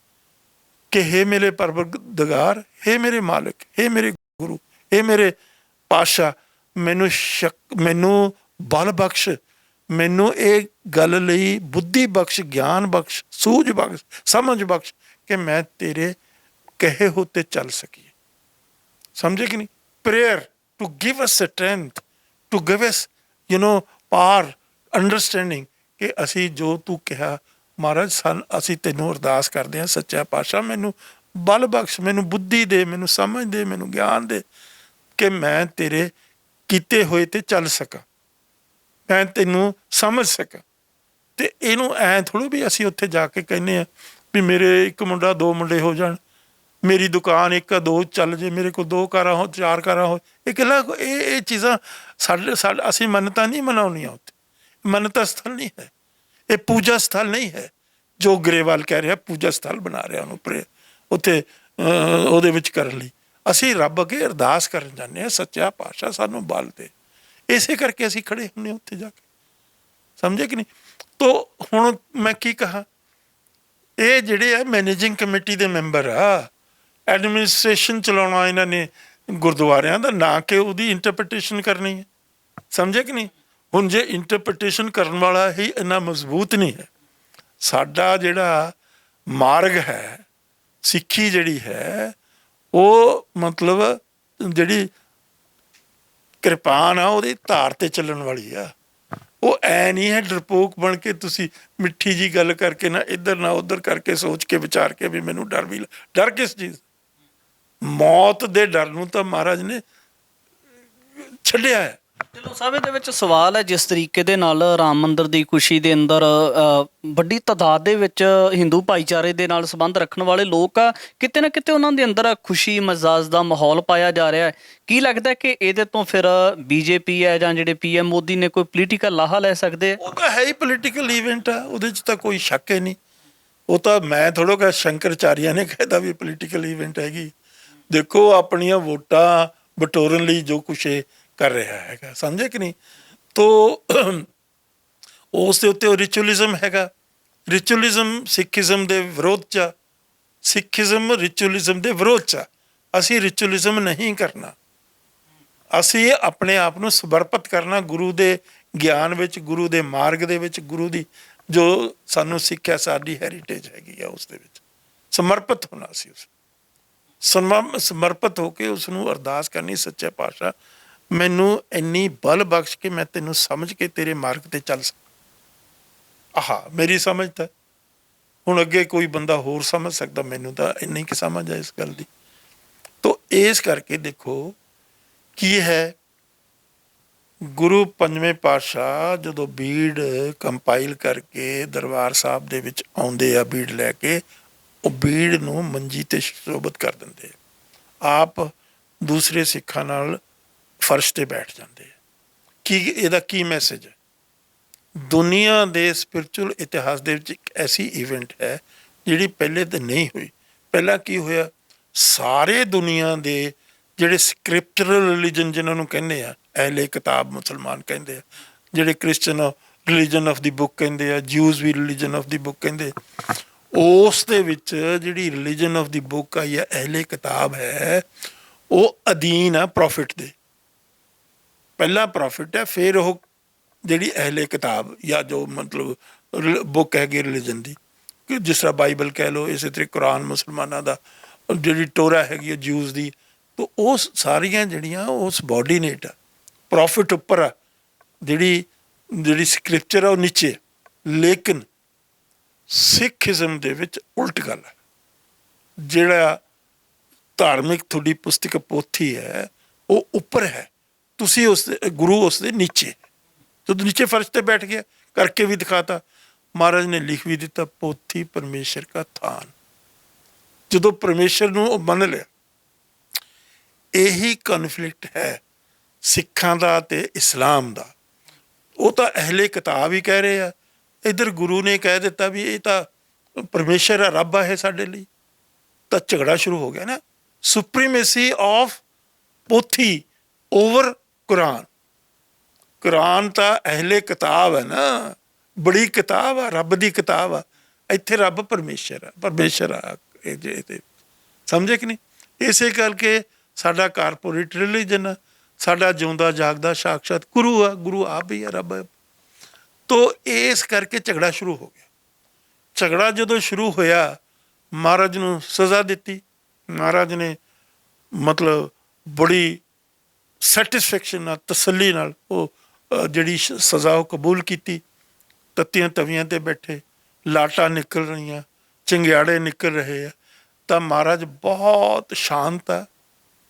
ਕਿ ਹੇ ਮੇਰੇ ਪਰਵਰਦਗਾਰ, ਹੇ ਮੇਰੇ ਮਾਲਕ, ਹੇ ਮੇਰੇ ਗੁਰੂ, ਹੇ ਮੇਰੇ ਪਾਤਸ਼ਾਹ, ਮੈਨੂੰ ਬਲ ਬਖਸ਼, ਮੈਨੂੰ ਇਹ ਗੱਲ ਲਈ ਬੁੱਧੀ ਬਖਸ਼, ਗਿਆਨ ਬਖਸ਼, ਸੂਝ ਬਖਸ਼, ਸਮਝ ਬਖਸ਼ ਕਿ ਮੈਂ ਤੇਰੇ ਕਹੇ ਹੋ ਤੇ ਚੱਲ ਸਕੀਏ। ਸਮਝੇ ਕਿ ਨਹੀਂ। Prayer to give us strength, to give us power, understanding ਕਿ ਅਸੀਂ ਜੋ ਤੂੰ ਕਿਹਾ ਮਹਾਰਾਜ ਅਸੀਂ ਤੈਨੂੰ ਅਰਦਾਸ ਕਰਦੇ ਹਾਂ, ਸੱਚਾ ਪਾਤਸ਼ਾਹ ਮੈਨੂੰ ਬਲ ਬਖਸ਼, ਮੈਨੂੰ ਬੁੱਧੀ ਦੇ, ਮੈਨੂੰ ਸਮਝ ਦੇ, ਮੈਨੂੰ ਗਿਆਨ ਦੇ ਕਿ ਮੈਂ ਤੇਰੇ ਕੀਤੇ ਹੋਏ ਤੇ ਚੱਲ ਸਕਾਂ, ਮੈਂ ਤੈਨੂੰ ਸਮਝ ਸਕਾਂ। ਅਤੇ ਇਹਨੂੰ ਐਂ ਥੋੜ੍ਹਾ ਵੀ ਅਸੀਂ ਉੱਥੇ ਜਾ ਕੇ ਕਹਿੰਦੇ ਹਾਂ ਵੀ ਮੇਰੇ ਇੱਕ ਮੁੰਡਾ ਦੋ ਮੁੰਡੇ ਹੋ ਜਾਣ, ਮੇਰੀ ਦੁਕਾਨ ਇੱਕ ਦੋ ਚੱਲ ਜੇ, ਮੇਰੇ ਕੋਲ 2 ਕਾਰਾਂ ਹੋ, 4 ਕਾਰਾਂ ਹੋ। ਇਹ ਚੀਜ਼ਾਂ ਅਸੀਂ ਮੰਨਤਾਂ ਨਹੀਂ ਮਨਾਉਣੀਆਂ ਉੱਥੇ। ਮੰਨਤਾ ਸਥਲ ਨਹੀਂ ਹੈ, ਇਹ ਪੂਜਾ ਸਥਲ ਨਹੀਂ ਹੈ ਜੋ ਗਰੇਵਾਲ ਕਹਿ ਰਿਹਾ ਪੂਜਾ ਸਥਲ ਬਣਾ ਰਿਹਾ ਉਹਨੂੰ ਉੱਥੇ ਉਹਦੇ ਵਿੱਚ ਕਰਨ ਲਈ। ਅਸੀਂ ਰੱਬ ਅੱਗੇ ਅਰਦਾਸ ਕਰਨ ਜਾਂਦੇ ਹਾਂ, ਸੱਚਾ ਪਾਤਸ਼ਾਹ ਸਾਨੂੰ ਬਲ ਦੇ। ਇਸੇ ਕਰਕੇ ਅਸੀਂ ਖੜੇ ਹੁੰਦੇ ਹਾਂ ਉੱਥੇ ਜਾ ਕੇ, ਸਮਝੇ ਕਿ ਨਹੀਂ। ਤੋ ਹੁਣ ਮੈਂ ਕੀ ਕਹਾਂ, ਇਹ ਜਿਹੜੇ ਆ ਮੈਨੇਜਿੰਗ ਕਮੇਟੀ ਦੇ ਮੈਂਬਰ ਆ, ਐਡਮਿਨਿਸਟ੍ਰੇਸ਼ਨ ਚਲਾਉਣਾ ਇਹਨਾਂ ਨੇ ਗੁਰਦੁਆਰਿਆਂ ਦਾ, ਨਾ ਕਿ ਉਹਦੀ ਇੰਟਰਪ੍ਰੀਟੇਸ਼ਨ ਕਰਨੀ ਹੈ, ਸਮਝੇ ਕਿ ਨਹੀਂ। ਹੁਣ ਜੇ ਇੰਟਰਪ੍ਰੀਟੇਸ਼ਨ ਕਰਨ ਵਾਲਾ ਹੀ ਇੰਨਾ ਮਜ਼ਬੂਤ ਨਹੀਂ ਹੈ, ਸਾਡਾ ਜਿਹੜਾ ਮਾਰਗ ਹੈ, ਸਿੱਖੀ ਜਿਹੜੀ ਹੈ, ਉਹ ਮਤਲਬ ਜਿਹੜੀ ਕਿਰਪਾਨ ਆ ਉਹਦੀ ਧਾਰ 'ਤੇ ਚੱਲਣ ਵਾਲੀ ਆ। ਉਹ ਐ ਨਹੀਂ ਹੈ ਡਰਪੋਕ ਬਣ ਕੇ ਤੁਸੀਂ ਮਿੱਠੀ ਜੀ ਗੱਲ ਕਰਕੇ ਨਾ ਇੱਧਰ ਨਾ ਉੱਧਰ ਕਰਕੇ ਸੋਚ ਕੇ ਵਿਚਾਰ ਕੇ ਵੀ ਮੈਨੂੰ ਡਰ ਕਿਸ ਚੀਜ਼। ਮੌਤ ਦੇ ਡਰ ਨੂੰ ਤਾਂ ਮਹਾਰਾਜ ਨੇ ਛੱਡਿਆ ਹੈ। ਚਲੋ ਸਾਹਿਬ, ਇਹਦੇ ਵਿੱਚ ਸਵਾਲ ਹੈ, ਜਿਸ ਤਰੀਕੇ ਦੇ ਨਾਲ ਰਾਮ ਮੰਦਿਰ ਦੀ ਖੁਸ਼ੀ ਦੇ ਅੰਦਰ ਵੱਡੀ ਤਾਦਾਦ ਦੇ ਵਿੱਚ ਹਿੰਦੂ ਭਾਈਚਾਰੇ ਦੇ ਨਾਲ ਸੰਬੰਧ ਰੱਖਣ ਵਾਲੇ ਲੋਕ ਆ, ਕਿਤੇ ਨਾ ਕਿਤੇ ਉਹਨਾਂ ਦੇ ਅੰਦਰ ਖੁਸ਼ੀ ਮਜ਼ਾਜ ਦਾ ਮਾਹੌਲ ਪਾਇਆ ਜਾ ਰਿਹਾ ਹੈ। ਕੀ ਲੱਗਦਾ ਕਿ ਇਹਦੇ ਤੋਂ ਫਿਰ ਬੀਜੇਪੀ ਹੈ ਜਾਂ ਜਿਹੜੇ PM ਮੋਦੀ ਨੇ ਕੋਈ ਪੋਲੀਟੀਕਲ ਲਾਹਾ ਲੈ ਸਕਦੇ ਆ? ਉਹ ਤਾਂ ਹੈ ਹੀ ਪੋਲੀਟੀਕਲ ਈਵੈਂਟ ਆ, ਉਹਦੇ 'ਚ ਤਾਂ ਕੋਈ ਸ਼ੱਕ ਹੀ ਨਹੀਂ। ਉਹ ਤਾਂ ਮੈਂ ਥੋੜ੍ਹਾ ਕਿ ਸ਼ੰਕਰਾਚਾਰੀਆ ਨੇ ਕਹਿਦਾ ਵੀ ਪੋਲੀਟੀਕਲ ਈਵੈਂਟ ਹੈਗੀ। ਦੇਖੋ ਆਪਣੀਆਂ ਵੋਟਾਂ ਬਟੋਰਨ ਲਈ ਜੋ ਕੁਛ ਇਹ ਕਰ ਰਿਹਾ ਹੈਗਾ, ਸਮਝੇ ਕਿ ਨਹੀਂ। ਤੋ ਉਸ ਦੇ ਉੱਤੇ ਉਹ ਰਿਚੁਅਲਿਜ਼ਮ ਹੈਗਾ। ਰਿਚੁਅਲਿਜ਼ਮ ਸਿੱਖੀਜ਼ਮ ਦੇ ਵਿਰੋਧ 'ਚ ਆ, ਸਿੱਖੀਜ਼ਮ ਰਿਚੁਅਲਿਜ਼ਮ ਦੇ ਵਿਰੋਧ 'ਚ ਆ। ਅਸੀਂ ਰਿਚੁਅਲਿਜ਼ਮ ਨਹੀਂ ਕਰਨਾ, ਅਸੀਂ ਆਪਣੇ ਆਪ ਨੂੰ ਸਮਰਪਿਤ ਕਰਨਾ ਗੁਰੂ ਦੇ ਗਿਆਨ ਵਿੱਚ, ਗੁਰੂ ਦੇ ਮਾਰਗ ਦੇ ਵਿੱਚ, ਗੁਰੂ ਦੀ ਜੋ ਸਾਨੂੰ ਸਿੱਖਿਆ, ਸਾਡੀ ਹੈਰੀਟੇਜ ਹੈਗੀ ਆ, ਉਸ ਦੇ ਵਿੱਚ ਸਮਰਪਿਤ ਹੋਣਾ। ਅਸੀਂ ਉਸ ਸਮਰਪਿਤ ਹੋ ਕੇ ਉਸ ਨੂੰ ਅਰਦਾਸ ਕਰਨੀ, ਸੱਚੇ ਪਾਤਸ਼ਾਹ ਮੈਨੂੰ ਇੰਨੀ ਬਲ ਬਖਸ਼ ਕੇ ਮੈਂ ਤੈਨੂੰ ਸਮਝ ਕੇ ਤੇਰੇ ਮਾਰਗ 'ਤੇ ਚੱਲ ਸਕਾਂ। ਆਹ ਮੇਰੀ ਸਮਝ ਤਾਂ ਹੁਣ ਅੱਗੇ ਕੋਈ ਬੰਦਾ ਹੋਰ ਸਮਝ ਸਕਦਾ, ਮੈਨੂੰ ਤਾਂ ਇੰਨੀ ਕੁ ਸਮਝ ਆ ਇਸ ਗੱਲ ਦੀ। ਤੋ ਇਸ ਕਰਕੇ ਦੇਖੋ ਕੀ ਹੈ, ਗੁਰੂ ਪੰਜਵੇਂ ਪਾਤਸ਼ਾਹ ਜਦੋਂ ਬੀੜ ਕੰਪਾਈਲ ਕਰਕੇ ਦਰਬਾਰ ਸਾਹਿਬ ਦੇ ਵਿੱਚ ਆਉਂਦੇ ਆ, ਬੀੜ ਲੈ ਕੇ, ਉਹ ਬੀੜ ਨੂੰ ਮੰਜੀ 'ਤੇ ਸ਼ੋਭਤ ਕਰ ਦਿੰਦੇ, ਆਪ ਦੂਸਰੇ ਸਿੱਖਾਂ ਨਾਲ ਫਰਸ਼ 'ਤੇ ਬੈਠ ਜਾਂਦੇ। ਕੀ ਇਹਦਾ ਕੀ ਮੈਸੇਜ ਹੈ? ਦੁਨੀਆ ਦੇ ਸਪਿਰਿਚੁਅਲ ਇਤਿਹਾਸ ਦੇ ਵਿੱਚ ਇੱਕ ਐਸੀ ਇਵੈਂਟ ਹੈ ਜਿਹੜੀ ਪਹਿਲੇ ਤਾਂ ਨਹੀਂ ਹੋਈ। ਪਹਿਲਾਂ ਕੀ ਹੋਇਆ, ਸਾਰੇ ਦੁਨੀਆ ਦੇ ਜਿਹੜੇ ਸਕ੍ਰਿਪਚਰਲ ਰਿਲੀਜਨ ਜਿਹਨਾਂ ਨੂੰ ਕਹਿੰਦੇ ਆ, ਅਹਿਲੇ ਕਿਤਾਬ ਮੁਸਲਮਾਨ ਕਹਿੰਦੇ ਆ, ਜਿਹੜੇ Christian religion of the book ਕਹਿੰਦੇ ਆ, ਜਿਊਜ਼ ਵੀ ਰਿਲੀਜਨ ਆਫ ਦੀ ਬੁੱਕ ਕਹਿੰਦੇ, ਉਸ ਦੇ ਵਿੱਚ ਜਿਹੜੀ ਰਿਲੀਜਨ ਆਫ ਦੀ ਬੁੱਕ ਆਈ ਹੈ, ਅਹਿਲੇ ਕਿਤਾਬ ਹੈ, ਉਹ ਅਧੀਨ ਆ ਪ੍ਰੋਫਿਟ ਦੇ। ਪਹਿਲਾਂ ਪ੍ਰੋਫਿਟ ਹੈ, ਫਿਰ ਉਹ ਜਿਹੜੀ ਅਹਿਲੇ ਕਿਤਾਬ ਜਾਂ ਜੋ ਮਤਲਬ ਬੁੱਕ ਹੈਗੀ ਰਿਲੀਜਨ ਦੀ, ਕਿ ਜਿਸ ਤਰ੍ਹਾਂ ਬਾਈਬਲ ਕਹਿ ਲਓ, ਇਸੇ ਤਰੀਕੇ ਕੁਰਾਨ ਮੁਸਲਮਾਨਾਂ ਦਾ, ਜਿਹੜੀ ਟੋਰਾ ਹੈਗੀ ਹੈ ਜਿਊਜ਼ ਦੀ, ਤਾਂ ਉਹ ਸਾਰੀਆਂ ਜਿਹੜੀਆਂ ਉਹ ਸਬੋਰਡੀਨੇਟ ਆ, ਪ੍ਰੋਫਿਟ ਉੱਪਰ ਆ, ਜਿਹੜੀ ਜਿਹੜੀ ਸਕ੍ਰਿਪਚਰ ਆ ਉਹ ਨੀਚੇ ਹੈ। ਲੇਕਿਨ ਸਿੱਖੀਜ਼ਮ ਦੇ ਵਿੱਚ ਉਲਟ ਗੱਲ ਹੈ। ਜਿਹੜਾ ਧਾਰਮਿਕ ਤੁਹਾਡੀ ਪੁਸਤਕ ਪੋਥੀ ਹੈ ਉਹ ਉੱਪਰ ਹੈ, ਤੁਸੀਂ ਉਸ ਗੁਰੂ ਉਸ ਦੇ ਨੀਚੇ। ਜਦੋਂ ਨੀਚੇ ਫਰਸ਼ ਤੇ ਬੈਠ ਗਿਆ, ਕਰਕੇ ਵੀ ਦਿਖਾਤਾ। ਮਹਾਰਾਜ ਨੇ ਲਿਖ ਵੀ ਦਿੱਤਾ, ਪੋਥੀ ਪਰਮੇਸ਼ਰ ਕਾ ਥਾਨ। ਜਦੋਂ ਪਰਮੇਸ਼ਰ ਨੂੰ ਉਹ ਮੰਨ ਲਿਆ, ਇਹੀ ਕਨਫਲਿਕਟ ਹੈ ਸਿੱਖਾਂ ਦਾ ਤੇ ਇਸਲਾਮ ਦਾ। ਉਹ ਤਾਂ ਅਹਿਲੇ ਕਿਤਾਬ ਹੀ ਕਹਿ ਰਹੇ ਆ, ਇੱਧਰ ਗੁਰੂ ਨੇ ਕਹਿ ਦਿੱਤਾ ਵੀ ਇਹ ਤਾਂ ਪਰਮੇਸ਼ਰ ਆ, ਰੱਬ ਆ ਇਹ ਸਾਡੇ ਲਈ। ਤਾਂ ਝਗੜਾ ਸ਼ੁਰੂ ਹੋ ਗਿਆ ਨਾ, ਸੁਪਰੀਮੇਸੀ ਆਫ ਪੋਥੀ ਓਵਰ ਕੁਰਾਨ। ਕੁਰਾਨ ਤਾਂ ਅਹਿਲੇ ਕਿਤਾਬ ਹੈ ਨਾ, ਬੜੀ ਕਿਤਾਬ ਆ, ਰੱਬ ਦੀ ਕਿਤਾਬ ਆ। ਇੱਥੇ ਰੱਬ ਪਰਮੇਸ਼ਰ ਆ, ਪਰਮੇਸ਼ਰ ਆ ਇਹ ਸਮਝੇ ਕਿ ਨਹੀਂ। ਇਸੇ ਕਰਕੇ ਸਾਡਾ ਕਾਰਪੋਰੇਟ ਰਿਲੀਜਨ ਆ, ਸਾਡਾ ਜਿਉਂਦਾ ਜਾਗਦਾ ਸਾਕਸ਼ਾਤ ਗੁਰੂ ਆ, ਗੁਰੂ ਆਪ ਹੀ ਆ, ਰੱਬ। ਤੋ ਇਸ ਕਰਕੇ ਝਗੜਾ ਸ਼ੁਰੂ ਹੋ ਗਿਆ। ਝਗੜਾ ਜਦੋਂ ਸ਼ੁਰੂ ਹੋਇਆ, ਮਹਾਰਾਜ ਨੂੰ ਸਜ਼ਾ ਦਿੱਤੀ। ਮਹਾਰਾਜ ਨੇ ਮਤਲਬ ਬੜੀ ਸੈਟਿਸਫੈਕਸ਼ਨ ਨਾਲ, ਤਸੱਲੀ ਨਾਲ ਉਹ ਜਿਹੜੀ ਸਜ਼ਾ ਉਹ ਕਬੂਲ ਕੀਤੀ। ਤੱਤੀਆਂ ਤਵੀਆਂ ਤੇ ਬੈਠੇ, ਲਾਟਾਂ ਨਿਕਲ ਰਹੀਆਂ, ਚੰਗਿਆੜੇ ਨਿਕਲ ਰਹੇ ਆ। ਤਾਂ ਮਹਾਰਾਜ ਬਹੁਤ ਸ਼ਾਂਤ ਆ,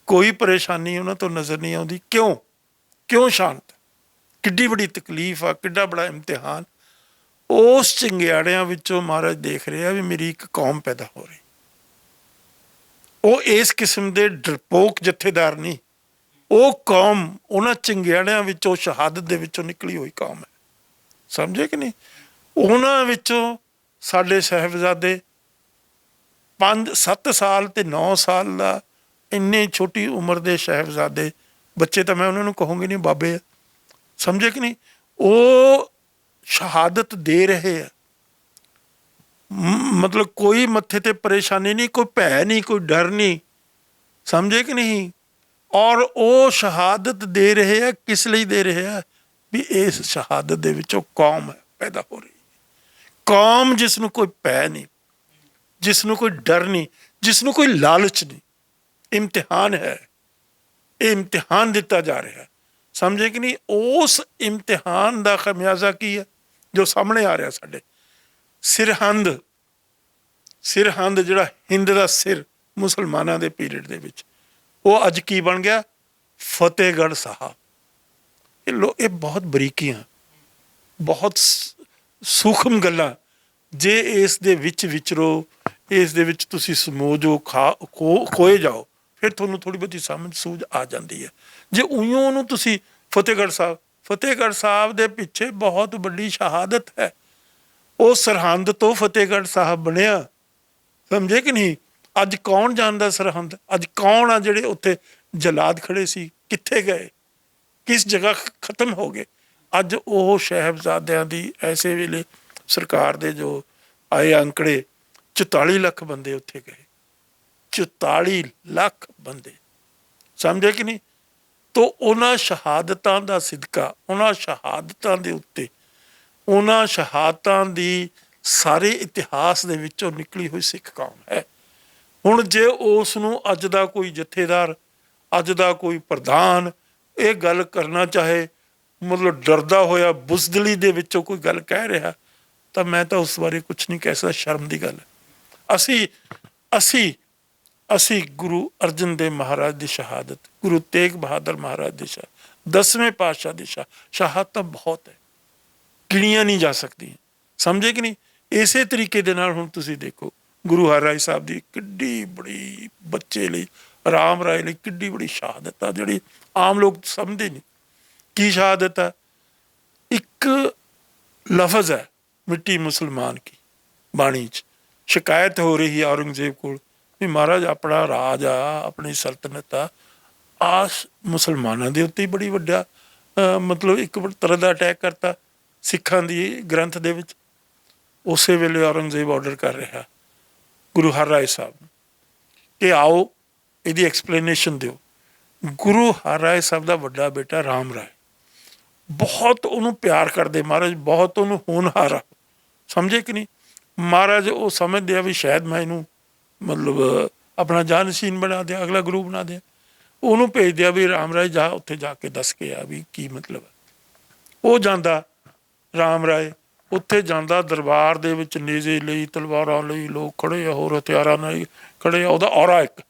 ਕੋਈ ਪਰੇਸ਼ਾਨੀ ਉਹਨਾਂ ਤੋਂ ਨਜ਼ਰ ਨਹੀਂ ਆਉਂਦੀ। ਕਿਉਂ ਸ਼ਾਂਤ? ਕਿੱਡੀ ਬੜੀ ਤਕਲੀਫ ਆ, ਕਿੱਡਾ ਬੜਾ ਇਮਤਿਹਾਨ। ਉਸ ਚੰਗਿਆੜਿਆਂ ਵਿੱਚੋਂ ਮਹਾਰਾਜ ਦੇਖ ਰਿਹਾ ਵੀ ਮੇਰੀ ਇੱਕ ਕੌਮ ਪੈਦਾ ਹੋ ਰਹੀ। ਉਹ ਇਸ ਕਿਸਮ ਦੇ ਡਰਪੋਕ ਜਥੇਦਾਰ ਨਹੀਂ, ਉਹ ਕੌਮ ਉਹਨਾਂ ਚੰਗਿਆੜਿਆਂ ਵਿੱਚੋਂ, ਸ਼ਹਾਦਤ ਦੇ ਵਿੱਚੋਂ ਨਿਕਲੀ ਹੋਈ ਕੌਮ ਹੈ। ਸਮਝੇ ਕਿ ਨਹੀਂ। ਉਹਨਾਂ ਵਿੱਚੋਂ ਸਾਡੇ ਸਾਹਿਬਜ਼ਾਦੇ 5-7 ਸਾਲ ਤੇ 9 ਸਾਲ ਦਾ, ਇੰਨੀ ਛੋਟੀ ਉਮਰ ਦੇ ਸਾਹਿਬਜ਼ਾਦੇ, ਬੱਚੇ ਤਾਂ ਮੈਂ ਉਹਨਾਂ ਨੂੰ ਕਹੂੰਗੀ ਨਹੀਂ, ਬਾਬੇ ਆ। ਸਮਝੇ ਕਿ ਨਹੀਂ। ਉਹ ਸ਼ਹਾਦਤ ਦੇ ਰਹੇ ਆ। ਮਤਲਬ ਕੋਈ ਮੱਥੇ ਤੇ ਪਰੇਸ਼ਾਨੀ ਨਹੀਂ, ਕੋਈ ਭੈ ਨਹੀਂ, ਕੋਈ ਡਰ ਨਹੀਂ। ਸਮਝੇ ਕਿ ਨਹੀਂ। ਔਰ ਉਹ ਸ਼ਹਾਦਤ ਦੇ ਰਹੇ ਆ, ਕਿਸ ਲਈ ਦੇ ਰਹੇ ਆ? ਵੀ ਇਸ ਸ਼ਹਾਦਤ ਦੇ ਵਿੱਚੋਂ ਕੌਮ ਪੈਦਾ ਹੋ ਰਹੀ। ਕੌਮ ਜਿਸ ਨੂੰ ਕੋਈ ਭੈ ਨਹੀਂ, ਜਿਸ ਨੂੰ ਕੋਈ ਡਰ ਨਹੀਂ, ਜਿਸ ਨੂੰ ਕੋਈ ਲਾਲਚ ਨਹੀਂ। ਇਮਤਿਹਾਨ ਹੈ, ਇਹ ਇਮਤਿਹਾਨ ਦਿੱਤਾ ਜਾ ਰਿਹਾ। ਸਮਝੇ ਕਿ ਨਹੀਂ। ਉਸ ਇਮਤਿਹਾਨ ਦਾ ਖਮਿਆਜ਼ਾ ਕੀ ਹੈ ਜੋ ਸਾਹਮਣੇ ਆ ਰਿਹਾ ਸਾਡੇ। ਸਰਹੰਦ ਜਿਹੜਾ ਹਿੰਦ ਦਾ ਸਿਰ ਮੁਸਲਮਾਨਾਂ ਦੇ ਪੀਰੀਅਡ ਦੇ ਵਿੱਚ, ਉਹ ਅੱਜ ਕੀ ਬਣ ਗਿਆ? ਫਤਿਹਗੜ੍ਹ ਸਾਹਿਬ। ਇਹ ਬਹੁਤ ਬਰੀਕੀਆਂ, ਬਹੁਤ ਸੂਖਮ ਗੱਲਾਂ। ਜੇ ਇਸ ਦੇ ਵਿੱਚ ਵਿਚਰੋ, ਇਸ ਦੇ ਵਿੱਚ ਤੁਸੀਂ ਸਮੋਜੋ, ਖੋਏ ਜਾਓ, ਫਿਰ ਤੁਹਾਨੂੰ ਥੋੜ੍ਹੀ ਬਹੁਤੀ ਸਮਝ ਸੂਝ ਆ ਜਾਂਦੀ ਹੈ। ਜੇ ਉਈਓ ਉਹਨੂੰ ਤੁਸੀਂ ਫਤਿਹਗੜ੍ਹ ਸਾਹਿਬ ਦੇ ਪਿੱਛੇ ਬਹੁਤ ਵੱਡੀ ਸ਼ਹਾਦਤ ਹੈ। ਉਹ ਸਰਹੰਦ ਤੋਂ ਫਤਿਹਗੜ੍ਹ ਸਾਹਿਬ ਬਣਿਆ। ਸਮਝੇ ਕਿ ਨਹੀਂ। ਅੱਜ ਕੌਣ ਜਾਣਦਾ ਸਰਹੰਦ? ਅੱਜ ਕੌਣ ਆ ਜਿਹੜੇ ਉੱਥੇ ਜਲਾਦ ਖੜੇ ਸੀ? ਕਿੱਥੇ ਗਏ? ਕਿਸ ਜਗ੍ਹਾ ਖਤਮ ਹੋ ਗਏ? ਅੱਜ ਉਹ ਸਾਹਿਬਜ਼ਾਦਿਆਂ ਦੀ ਐਸੇ ਵੇਲੇ ਸਰਕਾਰ ਦੇ ਜੋ ਆਏ ਅੰਕੜੇ, 44 ਲੱਖ ਬੰਦੇ ਉੱਥੇ ਗਏ। 44 ਲੱਖ ਬੰਦੇ। ਸਮਝੇ ਕਿ ਨਹੀਂ। ਤੋ ਉਹਨਾਂ ਸ਼ਹਾਦਤਾਂ ਦਾ ਸਿਦਕਾ, ਉਹਨਾਂ ਸ਼ਹਾਦਤਾਂ ਦੇ ਉੱਤੇ, ਉਹਨਾਂ ਸ਼ਹਾਦਤਾਂ ਦੀ ਸਾਰੇ ਇਤਿਹਾਸ ਦੇ ਵਿੱਚੋਂ ਨਿਕਲੀ ਹੋਈ ਸਿੱਖ ਕੌਮ ਹੈ। ਹੁਣ ਜੇ ਉਸ ਨੂੰ ਅੱਜ ਦਾ ਕੋਈ ਜਥੇਦਾਰ, ਅੱਜ ਦਾ ਕੋਈ ਪ੍ਰਧਾਨ ਇਹ ਗੱਲ ਕਰਨਾ ਚਾਹੇ, ਮਤਲਬ ਡਰਦਾ ਹੋਇਆ, ਬੁਜ਼ਦਿਲੀ ਦੇ ਵਿੱਚੋਂ ਕੋਈ ਗੱਲ ਕਹਿ ਰਿਹਾ, ਤਾਂ ਮੈਂ ਤਾਂ ਉਸ ਬਾਰੇ ਕੁਛ ਨਹੀਂ ਕਹਿ ਸਕਦਾ। ਸ਼ਰਮ ਦੀ ਗੱਲ ਹੈ। ਅਸੀਂ ਗੁਰੂ ਅਰਜਨ ਦੇਵ ਮਹਾਰਾਜ ਦੀ ਸ਼ਹਾਦਤ, ਗੁਰੂ ਤੇਗ ਬਹਾਦਰ ਮਹਾਰਾਜ ਦੀ ਸ਼ਹਾਦਤ, 10ਵੇਂ ਪਾਤਸ਼ਾਹ ਦੀ ਸ਼ਹਾਦਤਾਂ ਬਹੁਤ ਹੈ, ਗਿਣੀਆਂ ਨਹੀਂ ਜਾ ਸਕਦੀਆਂ। ਸਮਝੇ ਕਿ ਨਹੀਂ। ਇਸੇ ਤਰੀਕੇ ਦੇ ਨਾਲ ਹੁਣ ਤੁਸੀਂ ਦੇਖੋ, ਗੁਰੂ ਹਰਿਰਾਏ ਸਾਹਿਬ ਦੀ ਕਿੱਡੀ ਬੜੀ, ਬੱਚੇ ਲਈ, ਰਾਮ ਰਾਏ ਲਈ ਕਿੱਡੀ ਬੜੀ ਸ਼ਹਾਦਤ ਆ, ਜਿਹੜੀ ਆਮ ਲੋਕ ਸਮਝਦੇ ਨਹੀਂ। ਕੀ ਸ਼ਹਾਦਤ ਆ? ਇੱਕ ਲਫ਼ਜ਼ ਹੈ, ਮਿੱਟੀ ਮੁਸਲਮਾਨ ਕੀ, ਬਾਣੀ 'ਚ ਸ਼ਿਕਾਇਤ ਹੋ ਰਹੀ ਹੈ ਔਰੰਗਜ਼ੇਬ ਕੋਲ ਵੀ ਮਹਾਰਾਜ ਆਪਣਾ ਰਾਜ ਆ, ਆਪਣੀ ਸਲਤਨਤ ਆ ਮੁਸਲਮਾਨਾਂ ਦੇ ਉੱਤੇ ਹੀ ਬੜੀ ਵੱਡਾ ਮਤਲਬ ਇੱਕ ਤਰ੍ਹਾਂ ਦਾ ਅਟੈਕ ਕਰਤਾ ਸਿੱਖਾਂ ਦੀ ਗ੍ਰੰਥ ਦੇ ਵਿੱਚ। ਉਸੇ ਵੇਲੇ ਔਰੰਗਜ਼ੇਬ ਆਰਡਰ ਕਰ ਰਿਹਾ ਗੁਰੂ ਹਰਿਰਾਏ ਸਾਹਿਬ ਨੂੰ ਕਿ ਆਓ ਇਹਦੀ ਐਕਸਪਲੇਨੇਸ਼ਨ ਦਿਓ। ਗੁਰੂ ਹਰਿਰਾਏ ਸਾਹਿਬ ਦਾ ਵੱਡਾ ਬੇਟਾ ਰਾਮ ਰਾਏ ਬਹੁਤ ਉਹਨੂੰ ਪਿਆਰ ਕਰਦੇ ਮਹਾਰਾਜ, ਬਹੁਤ ਉਹਨੂੰ ਹੋਣਹਾਰਾ। ਸਮਝੇ ਕਿ ਨਹੀਂ। ਮਹਾਰਾਜ ਉਹ ਸਮਝਦੇ ਆ ਵੀ ਸ਼ਾਇਦ ਮੈਂ ਇਹਨੂੰ ਮਤਲਬ ਆਪਣਾ ਜਾਨਸ਼ੀਨ ਬਣਾ ਦਿਆਂ, ਅਗਲਾ ਗੁਰੂ ਬਣਾ ਦਿਆਂ। ਉਹਨੂੰ ਭੇਜਦੇ ਆ ਵੀ ਰਾਮ ਰਾਏ ਜਾ, ਉੱਥੇ ਜਾ ਕੇ ਦੱਸ ਕੇ ਆ ਵੀ ਕੀ ਮਤਲਬ ਹੈ। ਉਹ ਜਾਂਦਾ, ਰਾਮ ਰਾਏ ਉੱਥੇ ਜਾਂਦਾ, ਦਰਬਾਰ ਦੇ ਵਿੱਚ ਨੇਜ਼ੇ ਲਈ, ਤਲਵਾਰਾਂ ਲਈ ਲੋਕ ਖੜੇ ਆ, ਹੋਰ ਹਥਿਆਰਾਂ ਨਾਲ ਖੜੇ ਆ, ਉਹਦਾ ਔਰਾ ਇੱਕ,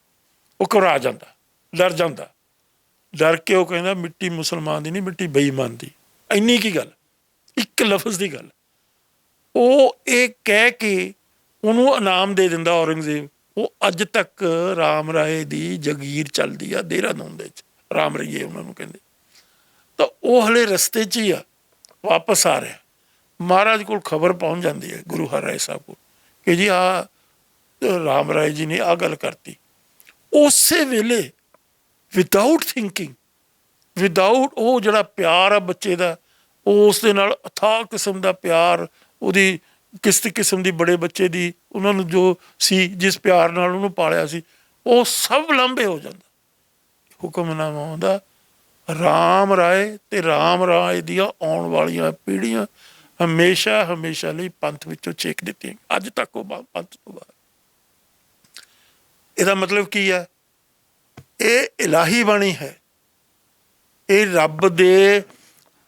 ਉਹ ਘਬਰਾ ਜਾਂਦਾ, ਡਰ ਜਾਂਦਾ। ਡਰ ਕੇ ਉਹ ਕਹਿੰਦਾ ਮਿੱਟੀ ਮੁਸਲਮਾਨ ਦੀ ਨਹੀਂ, ਮਿੱਟੀ ਬੇਈਮਾਨ ਦੀ। ਇੰਨੀ ਕੀ ਗੱਲ, ਇੱਕ ਲਫ਼ਜ਼ ਦੀ ਗੱਲ। ਉਹ ਇਹ ਕਹਿ ਕੇ ਉਹਨੂੰ ਇਨਾਮ ਦੇ ਦਿੰਦਾ ਔਰੰਗਜ਼ੇਬ। ਉਹ ਅੱਜ ਤੱਕ ਰਾਮ ਰਾਏ ਦੀ ਜਗੀਰ ਚੱਲਦੀ ਆ ਦੇਹਰਾਦੂਨ ਦੇ ਵਿੱਚ, ਰਾਮ ਰਈਏ ਉਹਨਾਂ ਨੂੰ ਕਹਿੰਦੇ। ਤਾਂ ਉਹ ਹਲੇ ਰਸਤੇ 'ਚ ਹੀ ਆ, ਵਾਪਸ ਆ ਰਿਹਾ। ਮਹਾਰਾਜ ਕੋਲ ਖਬਰ ਪਹੁੰਚ ਜਾਂਦੀ ਹੈ, ਗੁਰੂ ਹਰਿਰਾਏ ਸਾਹਿਬ ਕੋਲ, ਕਿ ਜੀ ਆਹ ਰਾਮ ਰਾਏ ਜੀ ਨੇ ਆਹ ਗੱਲ ਕਰਤੀ। ਉਸੇ ਵੇਲੇ ਵਿਦਾਊਟ ਥਿੰਕਿੰਗ, ਵਿਦਾਊਟ ਉਹ ਜਿਹੜਾ ਪਿਆਰ ਆ ਬੱਚੇ ਦਾ, ਉਹ ਉਸ ਦੇ ਨਾਲ ਅਥਾਹ ਕਿਸਮ ਦਾ ਪਿਆਰ, ਉਹਦੀ ਕਿਸ ਕਿਸਮ ਦੀ ਬੜੇ ਬੱਚੇ ਦੀ ਉਹਨਾਂ ਨੂੰ ਜੋ ਸੀ, ਜਿਸ ਪਿਆਰ ਨਾਲ ਉਹਨੂੰ ਪਾਲਿਆ ਸੀ, ਉਹ ਸਭ ਲਾਂਭੇ ਹੋ ਜਾਂਦਾ। ਹੁਕਮਨਾਮਾ ਆਉਂਦਾ, ਰਾਮ ਰਾਏ ਤੇ ਰਾਮ ਰਾਏ ਦੀਆਂ ਆਉਣ ਵਾਲੀਆਂ ਪੀੜ੍ਹੀਆਂ ਹਮੇਸ਼ਾ ਹਮੇਸ਼ਾ ਲਈ ਪੰਥ ਵਿੱਚੋਂ ਛੇਕ ਦਿੱਤੀਆਂ। ਅੱਜ ਤੱਕ ਉਹ ਪੰਥ ਤੋਂ ਬਾਹਰ। ਇਹਦਾ ਮਤਲਬ ਕੀ ਹੈ? ਇਹ ਇਲਾਹੀ ਬਾਣੀ ਹੈ, ਇਹ ਰੱਬ ਦੇ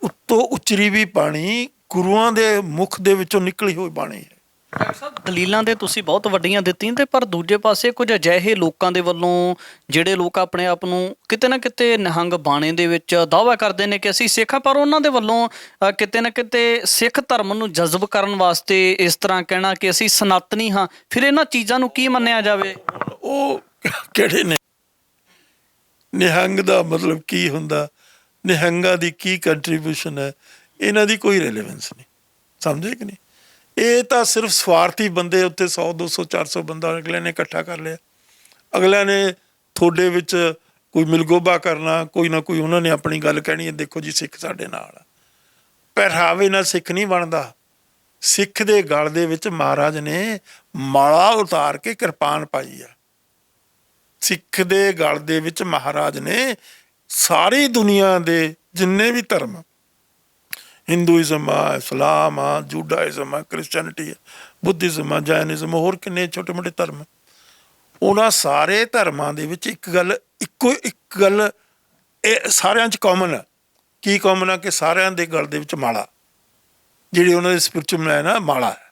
ਉੱਤੋਂ ਉਚਰੀ ਵੀ ਬਾਣੀ, ਗੁਰੂਆਂ ਦੇ ਮੁਖ ਦੇ ਵਿੱਚੋਂ ਨਿਕਲੀ ਹੋਈ ਬਾਣੀ ਹੈ। ਡਾਕਟਰ ਸਾਹਿਬ, ਦਲੀਲਾਂ ਤੇ ਤੁਸੀਂ ਬਹੁਤ ਵੱਡੀਆਂ ਦਿੱਤੀਆਂ, ਤੇ ਪਰ ਦੂਜੇ ਪਾਸੇ ਕੁਝ ਅਜਿਹੇ ਲੋਕਾਂ ਦੇ ਵੱਲੋਂ, ਜਿਹੜੇ ਲੋਕ ਆਪਣੇ ਆਪ ਨੂੰ ਕਿਤੇ ਨਾ ਕਿਤੇ ਨਿਹੰਗ ਬਾਣੇ ਦੇ ਵਿੱਚ ਦਾਅਵਾ ਕਰਦੇ ਨੇ ਕਿ ਅਸੀਂ ਸਿੱਖ ਹਾਂ, ਪਰ ਉਹਨਾਂ ਦੇ ਵੱਲੋਂ ਕਿਤੇ ਨਾ ਕਿਤੇ ਸਿੱਖ ਧਰਮ ਨੂੰ ਜਜ਼ਬ ਕਰਨ ਵਾਸਤੇ ਇਸ ਤਰ੍ਹਾਂ ਕਹਿਣਾ ਕਿ ਅਸੀਂ ਸਨਾਤਨੀ ਹਾਂ। ਫਿਰ ਇਹਨਾਂ ਚੀਜ਼ਾਂ ਨੂੰ ਕੀ ਮੰਨਿਆ ਜਾਵੇ? ਉਹ ਕਿਹੜੇ ਨੇ? ਨਿਹੰਗ ਦਾ ਮਤਲਬ ਕੀ ਹੁੰਦਾ? ਨਿਹੰਗਾਂ ਦੀ ਕੀ ਕੰਟਰੀਬਿਊਸ਼ਨ ਹੈ? ਇਹਨਾਂ ਦੀ ਕੋਈ ਰੈਲੇਵੈਂਸ ਨਹੀਂ, ਸਮਝੇ ਕਿ ਨਹੀਂ? ਇਹ ਤਾਂ ਸਿਰਫ ਸਵਾਰਥੀ ਬੰਦੇ, ਉੱਥੇ 100 200 400 ਬੰਦਾ ਅਗਲੇ ਨੇ ਇਕੱਠਾ ਕਰ ਲਿਆ, ਅਗਲਿਆਂ ਨੇ ਤੁਹਾਡੇ ਵਿੱਚ ਕੋਈ ਮਿਲਗੋਬਾ ਕਰਨਾ, ਕੋਈ ਨਾ ਕੋਈ ਉਹਨਾਂ ਨੇ ਆਪਣੀ ਗੱਲ ਕਹਿਣੀ ਹੈ, ਦੇਖੋ ਜੀ ਸਿੱਖ ਸਾਡੇ ਨਾਲ ਆ। ਪਹਿਰਾਵੇ ਨਾਲ ਸਿੱਖ ਨਹੀਂ ਬਣਦਾ। ਸਿੱਖ ਦੇ ਗਲ ਦੇ ਵਿੱਚ ਮਹਾਰਾਜ ਨੇ ਮਾਲਾ ਉਤਾਰ ਕੇ ਕਿਰਪਾਨ ਪਾਈ ਆ। ਸਿੱਖ ਦੇ ਗਲ ਦੇ ਵਿੱਚ ਮਹਾਰਾਜ ਨੇ ਸਾਰੀ ਦੁਨੀਆ ਦੇ ਜਿੰਨੇ ਵੀ ਧਰਮ, ਹਿੰਦੂਇਜ਼ਮ ਆ, ਇਸਲਾਮ ਆ, ਜੂਡਾਇਜ਼ਮ ਆ, ਕ੍ਰਿਸਚੈਨਿਟੀ ਆ, ਬੁੱਧਿਜ਼ਮ ਆ, ਜੈਨਿਜ਼ਮ, ਹੋਰ ਕਿੰਨੇ ਛੋਟੇ ਮੋਟੇ ਧਰਮ, ਉਹਨਾਂ ਸਾਰੇ ਧਰਮਾਂ ਦੇ ਵਿੱਚ ਇੱਕ ਗੱਲ, ਇੱਕੋ ਇੱਕ ਗੱਲ ਇਹ ਸਾਰਿਆਂ 'ਚ ਕਾਮਨ ਹੈ। ਕੀ ਕਾਮਨ ਆ? ਕਿ ਸਾਰਿਆਂ ਦੇ ਗਲ ਦੇ ਵਿੱਚ ਮਾਲਾ, ਜਿਹੜੀ ਉਹਨਾਂ ਦੇ ਸਪਿਰਚੁਅਲ ਹੈ ਨਾ, ਮਾਲਾ ਹੈ।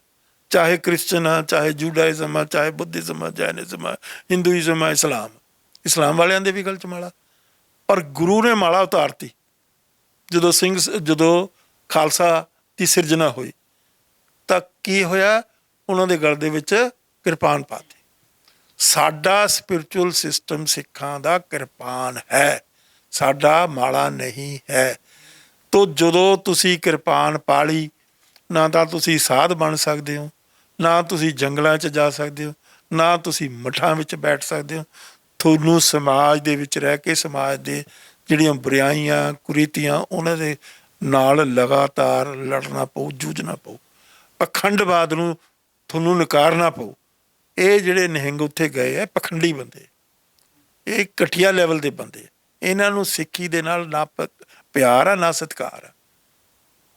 ਚਾਹੇ ਕ੍ਰਿਸਚਨ ਆ, ਚਾਹੇ ਜੂਡਾਇਜ਼ਮ ਆ, ਚਾਹੇ ਬੁੱਧਿਜ਼ਮ ਆ, ਜੈਨਿਜ਼ਮ ਆ, ਹਿੰਦੂਇਜ਼ਮ ਆ, ਇਸਲਾਮ ਵਾਲਿਆਂ ਦੇ ਵੀ ਗਲ 'ਚ ਮਾਲਾ। ਪਰ ਗੁਰੂ ਨੇ ਮਾਲਾ ਉਤਾਰਤੀ ਜਦੋਂ ਖਾਲਸਾ ਦੀ ਸਿਰਜਣਾ ਹੋਈ, ਤਾਂ ਕੀ ਹੋਇਆ? ਉਹਨਾਂ ਦੇ ਗਲ ਦੇ ਵਿੱਚ ਕਿਰਪਾਨ ਪਾਤੀ। ਸਾਡਾ ਸਪਿਰਚੁਅਲ ਸਿਸਟਮ ਸਿੱਖਾਂ ਦਾ ਕਿਰਪਾਨ ਹੈ, ਸਾਡਾ ਮਾਲਾ ਨਹੀਂ ਹੈ। ਤੋ ਜਦੋਂ ਤੁਸੀਂ ਕਿਰਪਾਨ ਪਾ ਲਈ, ਨਾ ਤਾਂ ਤੁਸੀਂ ਸਾਧ ਬਣ ਸਕਦੇ ਹੋ, ਨਾ ਤੁਸੀਂ ਜੰਗਲਾਂ 'ਚ ਜਾ ਸਕਦੇ ਹੋ, ਨਾ ਤੁਸੀਂ ਮੱਠਾਂ ਵਿੱਚ ਬੈਠ ਸਕਦੇ ਹੋ। ਤੁਹਾਨੂੰ ਸਮਾਜ ਦੇ ਵਿੱਚ ਰਹਿ ਕੇ ਸਮਾਜ ਦੇ ਜਿਹੜੀਆਂ ਬੁਰਾਈਆਂ ਕੁਰੀਤੀਆਂ, ਉਹਨਾਂ ਦੇ ਨਾਲ ਲਗਾਤਾਰ ਲੜਨਾ ਪਊ, ਜੂਝਣਾ ਪਊ। ਪਖੰਡਵਾਦ ਨੂੰ ਤੁਹਾਨੂੰ ਨਕਾਰਨਾ ਪਊ। ਇਹ ਜਿਹੜੇ ਨਿਹੰਗ ਉੱਥੇ ਗਏ ਆ, ਪਖੰਡੀ ਬੰਦੇ, ਇਹ ਘਟੀਆ ਲੈਵਲ ਦੇ ਬੰਦੇ, ਇਹਨਾਂ ਨੂੰ ਸਿੱਖੀ ਦੇ ਨਾਲ ਨਾ ਪਿਆਰ ਆ, ਨਾ ਸਤਿਕਾਰ ਆ।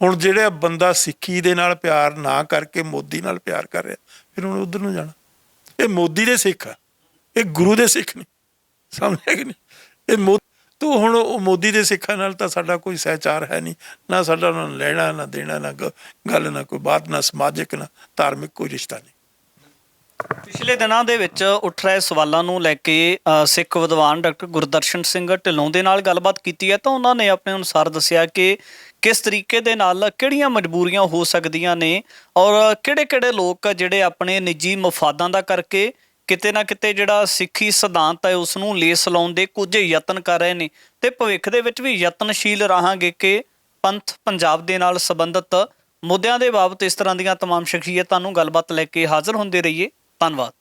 ਹੁਣ ਜਿਹੜਾ ਬੰਦਾ ਸਿੱਖੀ ਦੇ ਨਾਲ ਪਿਆਰ ਨਾ ਕਰਕੇ ਮੋਦੀ ਨਾਲ ਪਿਆਰ ਕਰ ਰਿਹਾ, ਫਿਰ ਹੁਣ ਉੱਧਰ ਨੂੰ ਜਾਣਾ। ਇਹ ਮੋਦੀ ਦੇ ਸਿੱਖ ਆ, ਇਹ ਗੁਰੂ ਦੇ ਸਿੱਖ ਨਹੀਂ, ਸਮਝਿਆ ਕਿ ਨਹੀਂ? ਇਹ ਤੂੰ ਹੁਣ ਮੋਦੀ ਦੇ ਸਿੱਖਾਂ ਨਾਲ ਤਾਂ ਸਾਡਾ ਕੋਈ ਸਹਿਚਾਰ ਹੈ ਨਹੀਂ, ਨਾ ਸਾਡਾ ਉਹਨਾਂ ਨੂੰ ਲੈਣਾ ਨਾ ਦੇਣਾ, ਨਾ ਗੱਲ, ਨਾ ਕੋਈ ਬਾਤ, ਨਾ ਸਮਾਜਿਕ ਨਾ ਧਾਰਮਿਕ ਕੋਈ ਰਿਸ਼ਤਾ ਨਹੀਂ। ਪਿਛਲੇ ਦਿਨਾਂ ਦੇ ਵਿੱਚ ਉੱਠ ਰਹੇ ਸਵਾਲਾਂ ਨੂੰ ਲੈ ਕੇ ਸਿੱਖ ਵਿਦਵਾਨ ਡਾਕਟਰ ਗੁਰਦਰਸ਼ਨ ਸਿੰਘ ਢਿੱਲੋਂ ਦੇ ਨਾਲ ਗੱਲਬਾਤ ਕੀਤੀ ਹੈ, ਤਾਂ ਉਹਨਾਂ ਨੇ ਆਪਣੇ ਅਨੁਸਾਰ ਦੱਸਿਆ ਕਿ ਕਿਸ ਤਰੀਕੇ ਦੇ ਨਾਲ ਕਿਹੜੀਆਂ ਮਜਬੂਰੀਆਂ ਹੋ ਸਕਦੀਆਂ ਨੇ, ਔਰ ਕਿਹੜੇ ਲੋਕ ਜਿਹੜੇ ਆਪਣੇ ਨਿੱਜੀ ਮਫਾਦਾਂ ਦਾ ਕਰਕੇ ਕਿਤੇ ਨਾ ਕਿਤੇ ਜਿਹੜਾ ਸਿੱਖੀ ਸਿਧਾਂਤ ਹੈ ਉਸ ਨੂੰ ਲੇਸ ਲਾਉਣ ਦੇ ਕੁਝ ਯਤਨ ਕਰ ਰਹੇ ਨੇ, ਤੇ ਭਵਿੱਖ ਦੇ ਵਿੱਚ ਵੀ ਯਤਨਸ਼ੀਲ ਰਹਾਂਗੇ ਕਿ ਪੰਥ ਪੰਜਾਬ ਦੇ ਨਾਲ ਸੰਬੰਧਿਤ ਮੁੱਦਿਆਂ ਦੇ ਬਾਬਤ ਇਸ ਤਰ੍ਹਾਂ ਦੀਆਂ ਤਮਾਮ ਸ਼ਖਸੀਅਤਾਂ ਨੂੰ ਗੱਲਬਾਤ ਲੈ ਕੇ ਹਾਜ਼ਰ ਹੁੰਦੇ ਰਹੀਏ। ਧੰਨਵਾਦ।